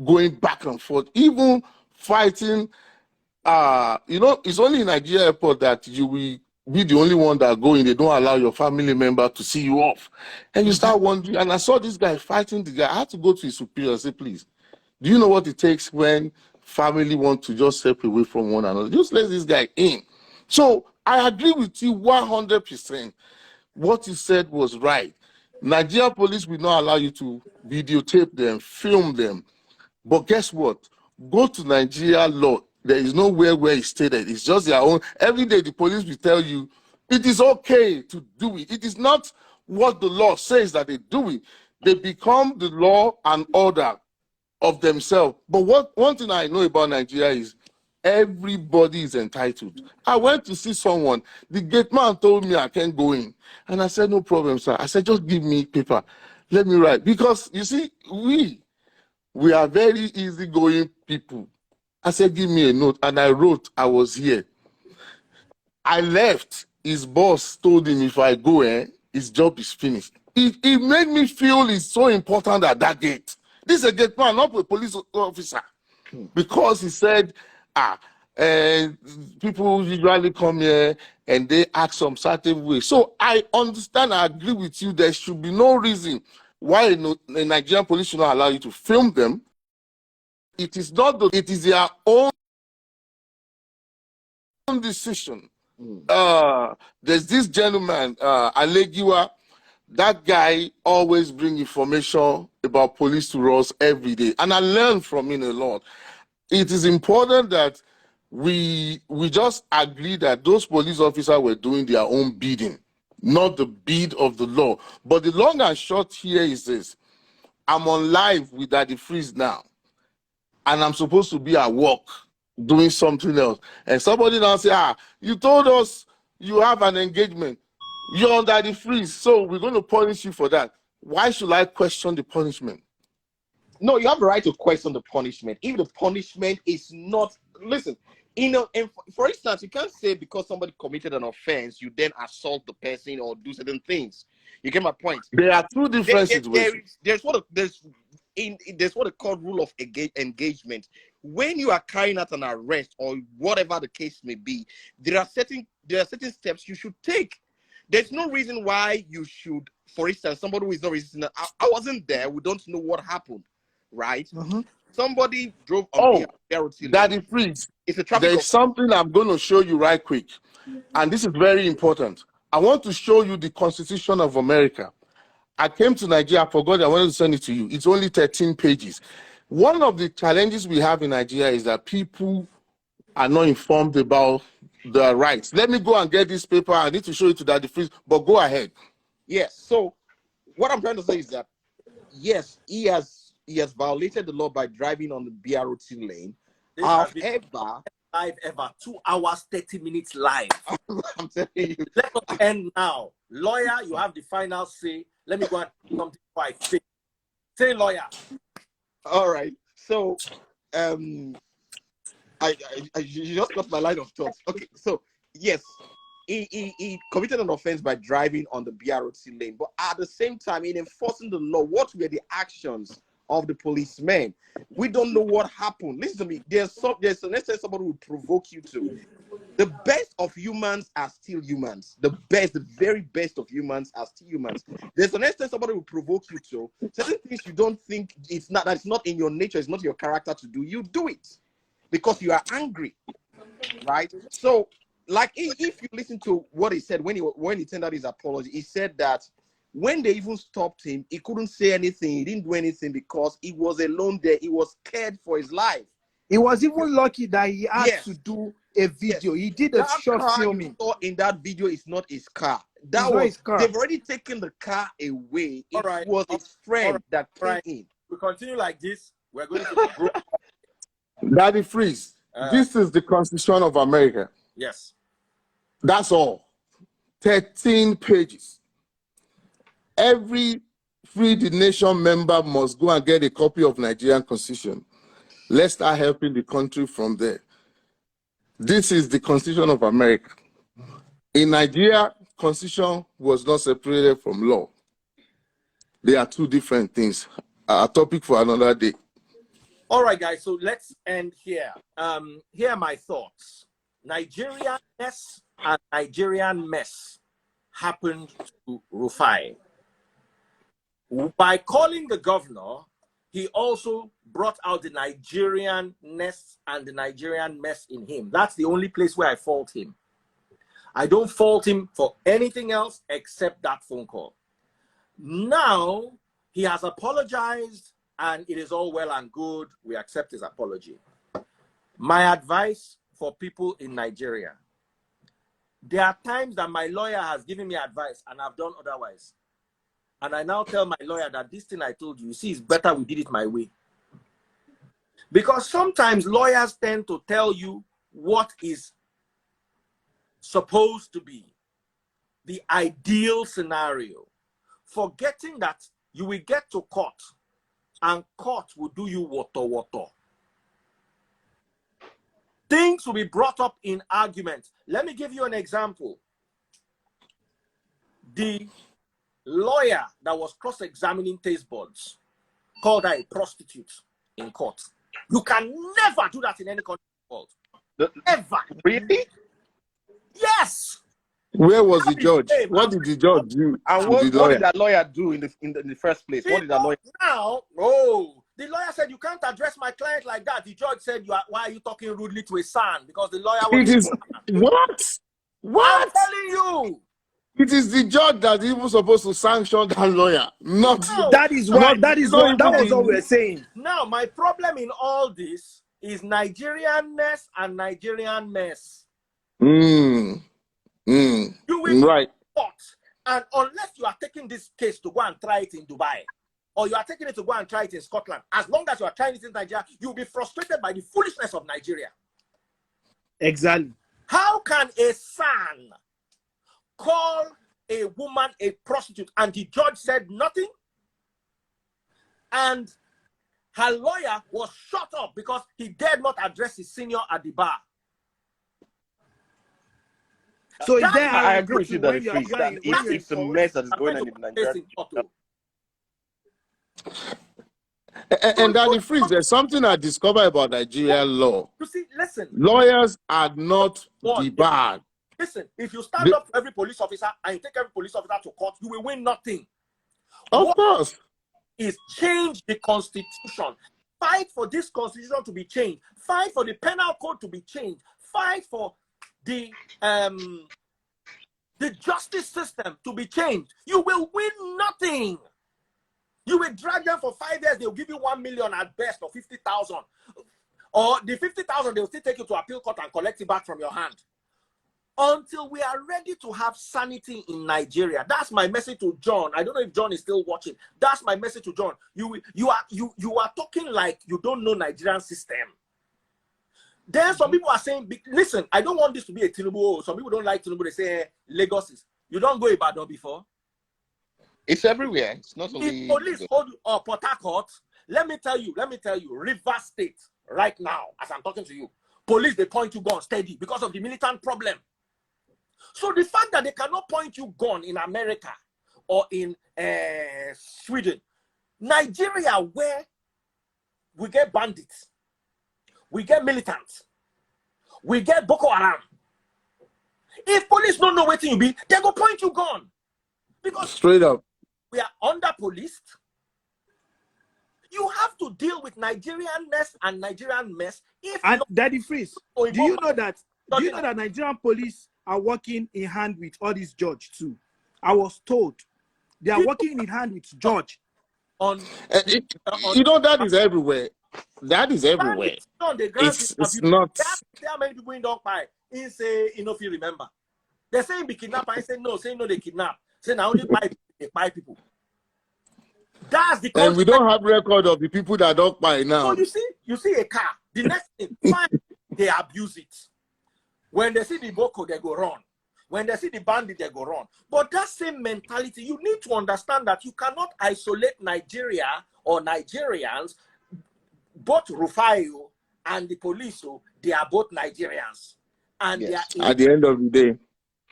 going back and forth, even fighting. It's only in Nigeria airport that you will be the only one that go in. They don't allow your family member to see you off. And you start wondering, and I saw this guy fighting the guy. I had to go to his superior and say, please, do you know what it takes when family want to just step away from one another? Just let this guy in. So I agree with you 100%. What you said was right. Nigeria police will not allow you to videotape them, film them. But guess what? Go to Nigeria law. There is nowhere where it's stated. It's just their own. Every day the police will tell you it is okay to do it. It is not what the law says that they do it. They become the law and order of themselves. But one thing I know about Nigeria is everybody is entitled. I went to see someone. The gate man told me I can't go in. And I said, no problem, sir. I said, just give me paper. Let me write. Because, you see, we are very easygoing people. I said, give me a note. And I wrote, I was here. I left. His boss told him if I go, his job is finished. It made me feel it's so important at that gate. This is a gate man, not a police officer. Because he said, people usually come here and they act some certain way. So I understand, I agree with you. There should be no reason why a Nigerian police should not allow you to film them. It is not it is their own decision. There's this gentleman, Alegiwa. That guy always bring information about police to us every day. And I learned from him a lot. It is important that we just agree that those police officers were doing their own bidding, not the bid of the law. But the long and short here is this. I'm on live with Daddy Freeze now, and I'm supposed to be at work doing something else. And somebody now say, you told us you have an engagement. You're on Daddy Freeze, so we're going to punish you for that. Why should I question the punishment? No, you have the right to question the punishment. If the punishment is not, listen, for instance, you can't say because somebody committed an offense, you then assault the person or do certain things. You get my point? There are two different situations. There's what they call rule of engagement. When you are carrying out an arrest or whatever the case may be, there are certain steps you should take. There's no reason why you should, for instance, somebody who is not resisting. I wasn't there. We don't know what happened, right? Somebody drove on the Daddy Freeze. It's a traffic. There's something I'm going to show you right quick, and this is very important. I want to show you the Constitution of America. I came to Nigeria. I forgot. I wanted to send it to you. It's only 13 pages. One of the challenges we have in Nigeria is that people are not informed about the rights. Let me go and get this paper. I need to show it to Daddy Freeze, but go ahead. Yes. So what I'm trying to say is that yes, he has violated the law by driving on the BRT lane. This however, live ever 2 hours 30 minutes live. I'm telling you. Let us end now. Lawyer, you have the final say. Let me go and do something quite say. Say, lawyer. All right. So, you just got my line of thought. Okay. So, yes, he committed an offense by driving on the BRT lane, but at the same time, in enforcing the law, what were the actions of the policemen? We don't know what happened. Listen to me. Let's say somebody will provoke you to. The best of humans are still humans. The very best of humans are still humans. There's an extent somebody will provoke you to. Certain things you don't think it's not in your nature, it's not your character to do. You do it because you are angry, right? So, like if you listen to what he said when he tendered his apology, he said that when they even stopped him, he couldn't say anything. He didn't do anything because he was alone there. He was scared for his life. He was even lucky that he had to do a video. He did a short filming. You saw in that video is not his car. Not his car. They've already taken the car away. It was his friend that came in. We continue like this. We're going to Daddy Freeze. This is the Constitution of America. Yes. That's all. 13 pages. Every Free the Nation member must go and get a copy of Nigerian Constitution. Let's start helping the country from there. This is the Constitution of America. In Nigeria, Constitution was not separated from law. They are two different things. A topic for another day. All right, guys. So let's end here. Here are my thoughts. Nigerian mess and Nigerian mess happened to Rufai. By calling the governor, he also brought out the Nigerian-ness and the Nigerian mess in him. That's the only place where I fault him. I don't fault him for anything else except that phone call. Now, he has apologized, and it is all well and good. We accept his apology. My advice for people in Nigeria, there are times that my lawyer has given me advice, and I've done otherwise. And I now tell my lawyer that this thing I told you, see, it's better we did it my way. Because sometimes lawyers tend to tell you what is supposed to be the ideal scenario, forgetting that you will get to court and court will do you water. Things will be brought up in argument. Let me give you an example. The lawyer that was cross-examining taste buds called her a prostitute in court. You can never do that in any country in the world. Ever. Really? Yes. Where was the judge? What did the judge do? And what did that lawyer do in the first place? What did that lawyer do? Now, the lawyer said, you can't address my client like that. The judge said, why are you talking rudely to a son? Because the lawyer was... What? I'm telling you. It is the judge that is even supposed to sanction that lawyer. Not that is why that was what we're saying. Now, my problem in all this is Nigerian-ness and Nigerian mess. You will right. court, and unless you are taking this case to go and try it in Dubai, or you are taking it to go and try it in Scotland, as long as you are trying it in Nigeria, you'll be frustrated by the foolishness of Nigeria. Exactly. How can a son call a woman a prostitute and the judge said nothing? And her lawyer was shut up because he dared not address his senior at the bar. So is there I agree with you that it's a mess that is going on in Nigeria. And Daddy Freeze, there's something I discovered about Nigerian law. You see, listen. Lawyers are not debarred. Listen, if you stand up for every police officer and you take every police officer to court, you will win nothing. Of course. Is change the constitution. Fight for this constitution to be changed. Fight for the penal code to be changed. Fight for the justice system to be changed. You will win nothing. You will drag them for 5 years. They'll give you 1 million at best, or 50,000. Or the 50,000, they'll still take you to appeal court and collect it back from your hand. until we are ready to have sanity in Nigeria. That's my message to John. I don't know if John is still watching. That's my message to John. You are talking like you don't know Nigerian system. Then some people are saying, listen, I don't want this to be a Tinubu. Some people don't like Tinubu. They say Lagos is. You don't go Ibadan before. It's everywhere. It's not only. If police hold you up, Port Harcourt, let me tell you, Rivers State, right now, as I'm talking to you, police, they point you gun steady because of the militant problem. So the fact that they cannot point you gun in America or in Sweden, Nigeria, where we get bandits, we get militants, we get Boko Haram. If police don't know where you be, they go point you gun. Because straight up, we are under-policed. You have to deal with Nigerianness and Nigerian mess. And Daddy Freeze, do you know that Nigerian police are working in hand with all these judge too? I was told they are working in hand with judge. You know, that is everywhere. That is everywhere. It's not. There are many people in Dog Pie. He say, if you remember, they say be kidnapped. I say no. Say no, they kidnap. Say now only buy people. That's the. And we don't have record of the people that don't buy now. So you see a car. The next thing, fine, they abuse it. When they see the Boko, they go run. When they see the bandit, they go run. But that same mentality, you need to understand that you cannot isolate Nigeria or Nigerians. Both Rufai and the police, they are both Nigerians. And yes. They are at the end of the day.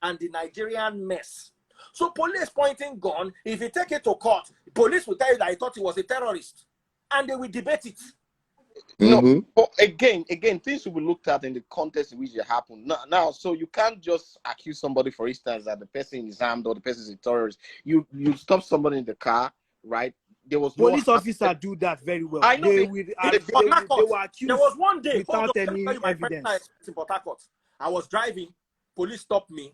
And the Nigerian mess. So police pointing gun, if you take it to court, police will tell you that I thought he was a terrorist. And they will debate it. No, but again, things will be looked at in the context in which it happened. Now, so you can't just accuse somebody, for instance, that the person is armed or the person is a terrorist. You stop somebody in the car, right? There was police officers do that very well. I know they were accused. There was one day without any evidence. In Port Harcourt. I was driving, police stopped me,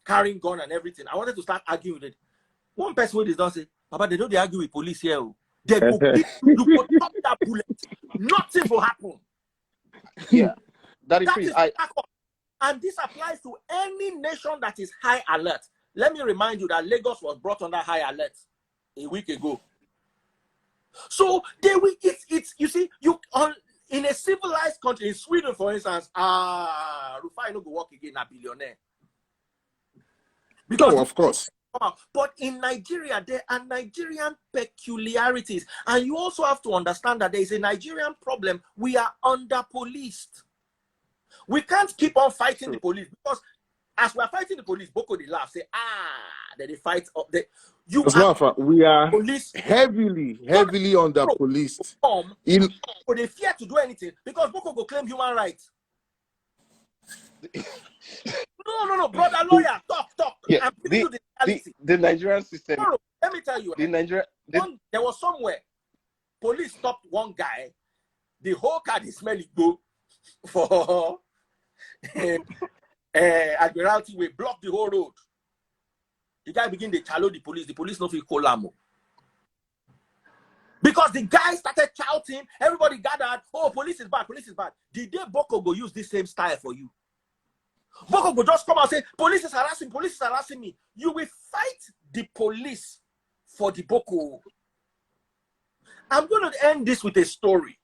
carrying gun and everything. I wanted to start arguing with it. One person with this don't say, Papa, they don't argue with police here. They go you go stop that bullet. Nothing will happen. Yeah. That is and this applies to any nation that is high alert. Let me remind you that Lagos was brought under high alert a week ago. So they will it's you see, in a civilized country, in Sweden, for instance, Rufai no go work again, a billionaire. Because of course. But in Nigeria, there are Nigerian peculiarities. And you also have to understand that there is a Nigerian problem. We are under-policed. We can't keep on fighting the police because as we're fighting the police, Boko they laugh, say, then they fight up there. We are heavily under-policed. But they fear to do anything because Boko go claim human rights. No, brother lawyer, talk. Yeah, the Nigerian system. No, let me tell you. There was somewhere, police stopped one guy. The whole car is smelling go for Admiralty Way, block the whole road. The guy begin to challenge the police. The police no feel colamo. Because the guy started shouting, everybody gathered, oh, police is bad. The day Boko go use this same style for you. Boko will just come and say, police is harassing me. You will fight the police for the Boko. I'm going to end this with a story.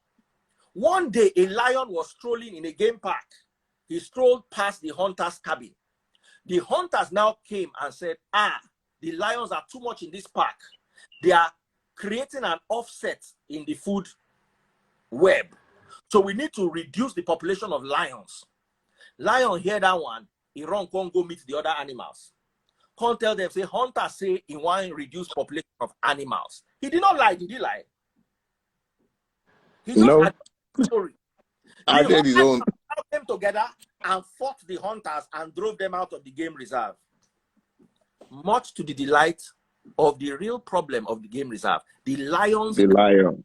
One day, a lion was strolling in a game park. He strolled past the hunter's cabin. The hunters now came and said, the lions are too much in this park. They are creating an offset in the food web. So we need to reduce the population of lions. Lion hear that one, he run, can't go meet the other animals. Can't tell them, say, hunters say he want to reduce population of animals. He did not lie, did he lie? He just had a story. I did his own. Came together and fought the hunters and drove them out of the game reserve. Much to the delight of the real problem of the game reserve. The lions. The lion.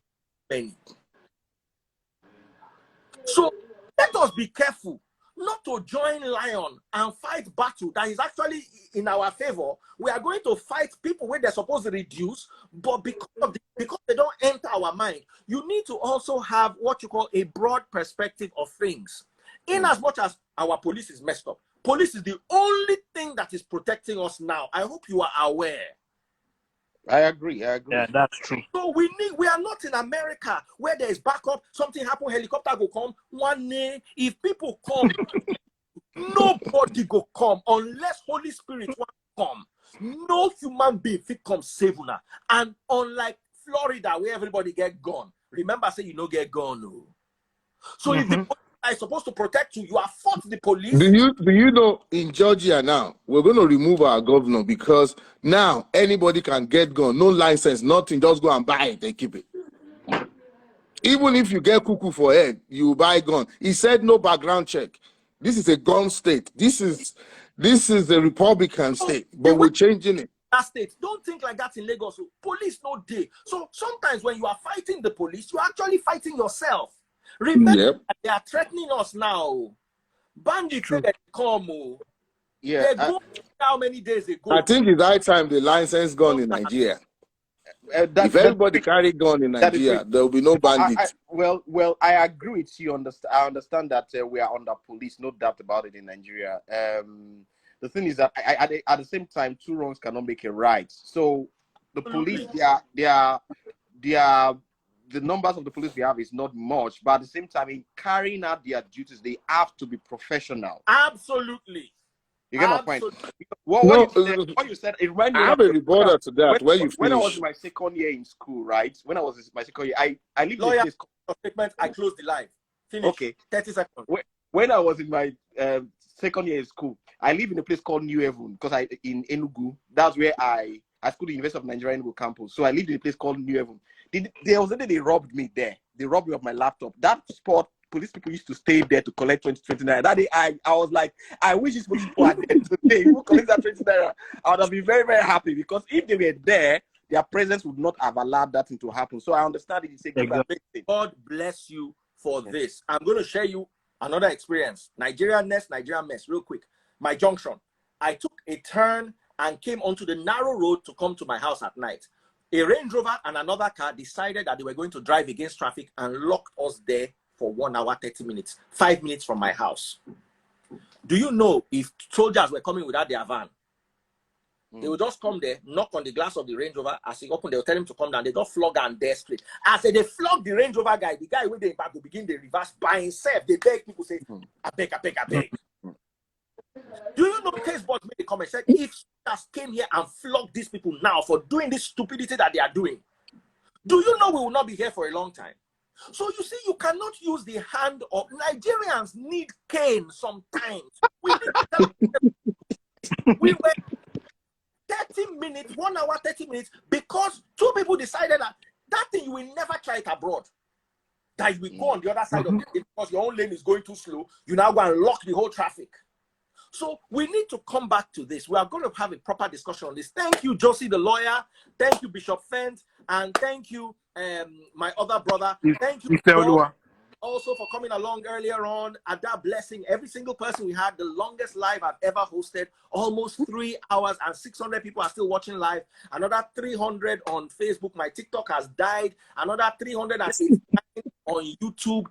So let us be careful not to join lion and fight battle that is actually in our favor. We are going to fight people where they're supposed to reduce, but because they don't enter our mind, you need to also have what you call a broad perspective of things. In as much as our police is messed up, Police is the only thing that is protecting us now. I hope you are aware. I agree. Yeah, that's true. So we are not in America where there is backup, something happen, helicopter go come. One day, if people come, nobody go come unless Holy Spirit want to come. No human being fit come save una. And unlike Florida, where everybody get gone, remember, say you no get gone. No. So if the police are supposed to protect you, you are fought the police. Do you know in Georgia now we're going to remove our governor because now anybody can get gun, no license, nothing, just go and buy it, they keep it. Even if you get cuckoo for head, you buy gun. He said no background check. This is a gun state. This is a Republican state, but we're changing it. That state, don't think like that in Lagos. Police no day. So sometimes when you are fighting the police, you're actually fighting yourself. Remember, they are threatening us now. Bandits they come. Yeah. They go how many days ago? I think it's high time the license gun in Nigeria. If everybody carry gun in Nigeria, there will be no bandits. Well, I agree with you. I understand that we are under police, no doubt about it in Nigeria. The thing is that at the same time, two wrongs cannot make a right. So the police, the numbers of the police we have is not much, but at the same time, in carrying out their duties, they have to be professional. Absolutely. You get my point? What you said, it reminded me. I have a reporter to that. When I was in my second year in school, right? When I was in my second year, I lived in a place called statement. I closed the line. Finish. Okay. 30 seconds. When I was in my second year in school, I live in a place called New Haven because in Enugu. That's where I schooled at the University of Nigeria Enugu campus. So I lived in a place called New Haven. There was a day they robbed me there. They robbed me of my laptop. That spot, police people used to stay there to collect 20 naira. That day, I was like, I wish these police people were there today. Who collect that 20 naira? I would have been very, very happy because if they were there, their presence would not have allowed that thing to happen. So I understand it. God bless you for this. I'm going to share you another experience. Nigerian mess, real quick. My junction. I took a turn and came onto the narrow road to come to my house at night. A Range Rover and another car decided that they were going to drive against traffic and locked us there for 1 hour, 30 minutes, 5 minutes from my house. Do you know if soldiers were coming without their van, they would just come there, knock on the glass of the Range Rover. As he opened, they would tell him to come down. They just flog and dare straight. As they flog the Range Rover guy, the guy with the back will begin the reverse by himself. They beg people, say, I beg. Do you know Case Boss made a comment, said, if soldiers came here and flogged these people now for doing this stupidity that they are doing, do you know we will not be here for a long time? So you see, you cannot use the hand of Nigerians need cane sometimes. We were 30 minutes, 1 hour, 30 minutes, because two people decided that thing you will never try it abroad. That you will go on the other side of it because your own lane is going too slow. You now go and lock the whole traffic. So we need to come back to this. We are going to have a proper discussion on this. Thank you, Josie, the lawyer. Thank you, Bishop Fent. And thank you, my other brother. Thank you, Doug, also for coming along earlier on. At that blessing, every single person we had, the longest live I've ever hosted, almost 3 hours, and 600 people are still watching live. Another 300 on Facebook. My TikTok has died. Another 389 on YouTube.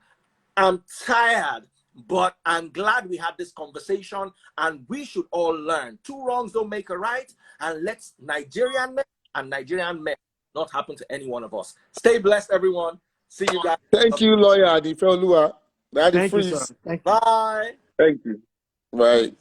I'm tired. But I'm glad we had this conversation, and we should all learn. Two wrongs don't make a right, and let's Nigerian men not happen to any one of us. Stay blessed, everyone. See you guys. Thank you, lawyer Adifeoluwa. Thank you, sir. Bye. Thank you. Bye.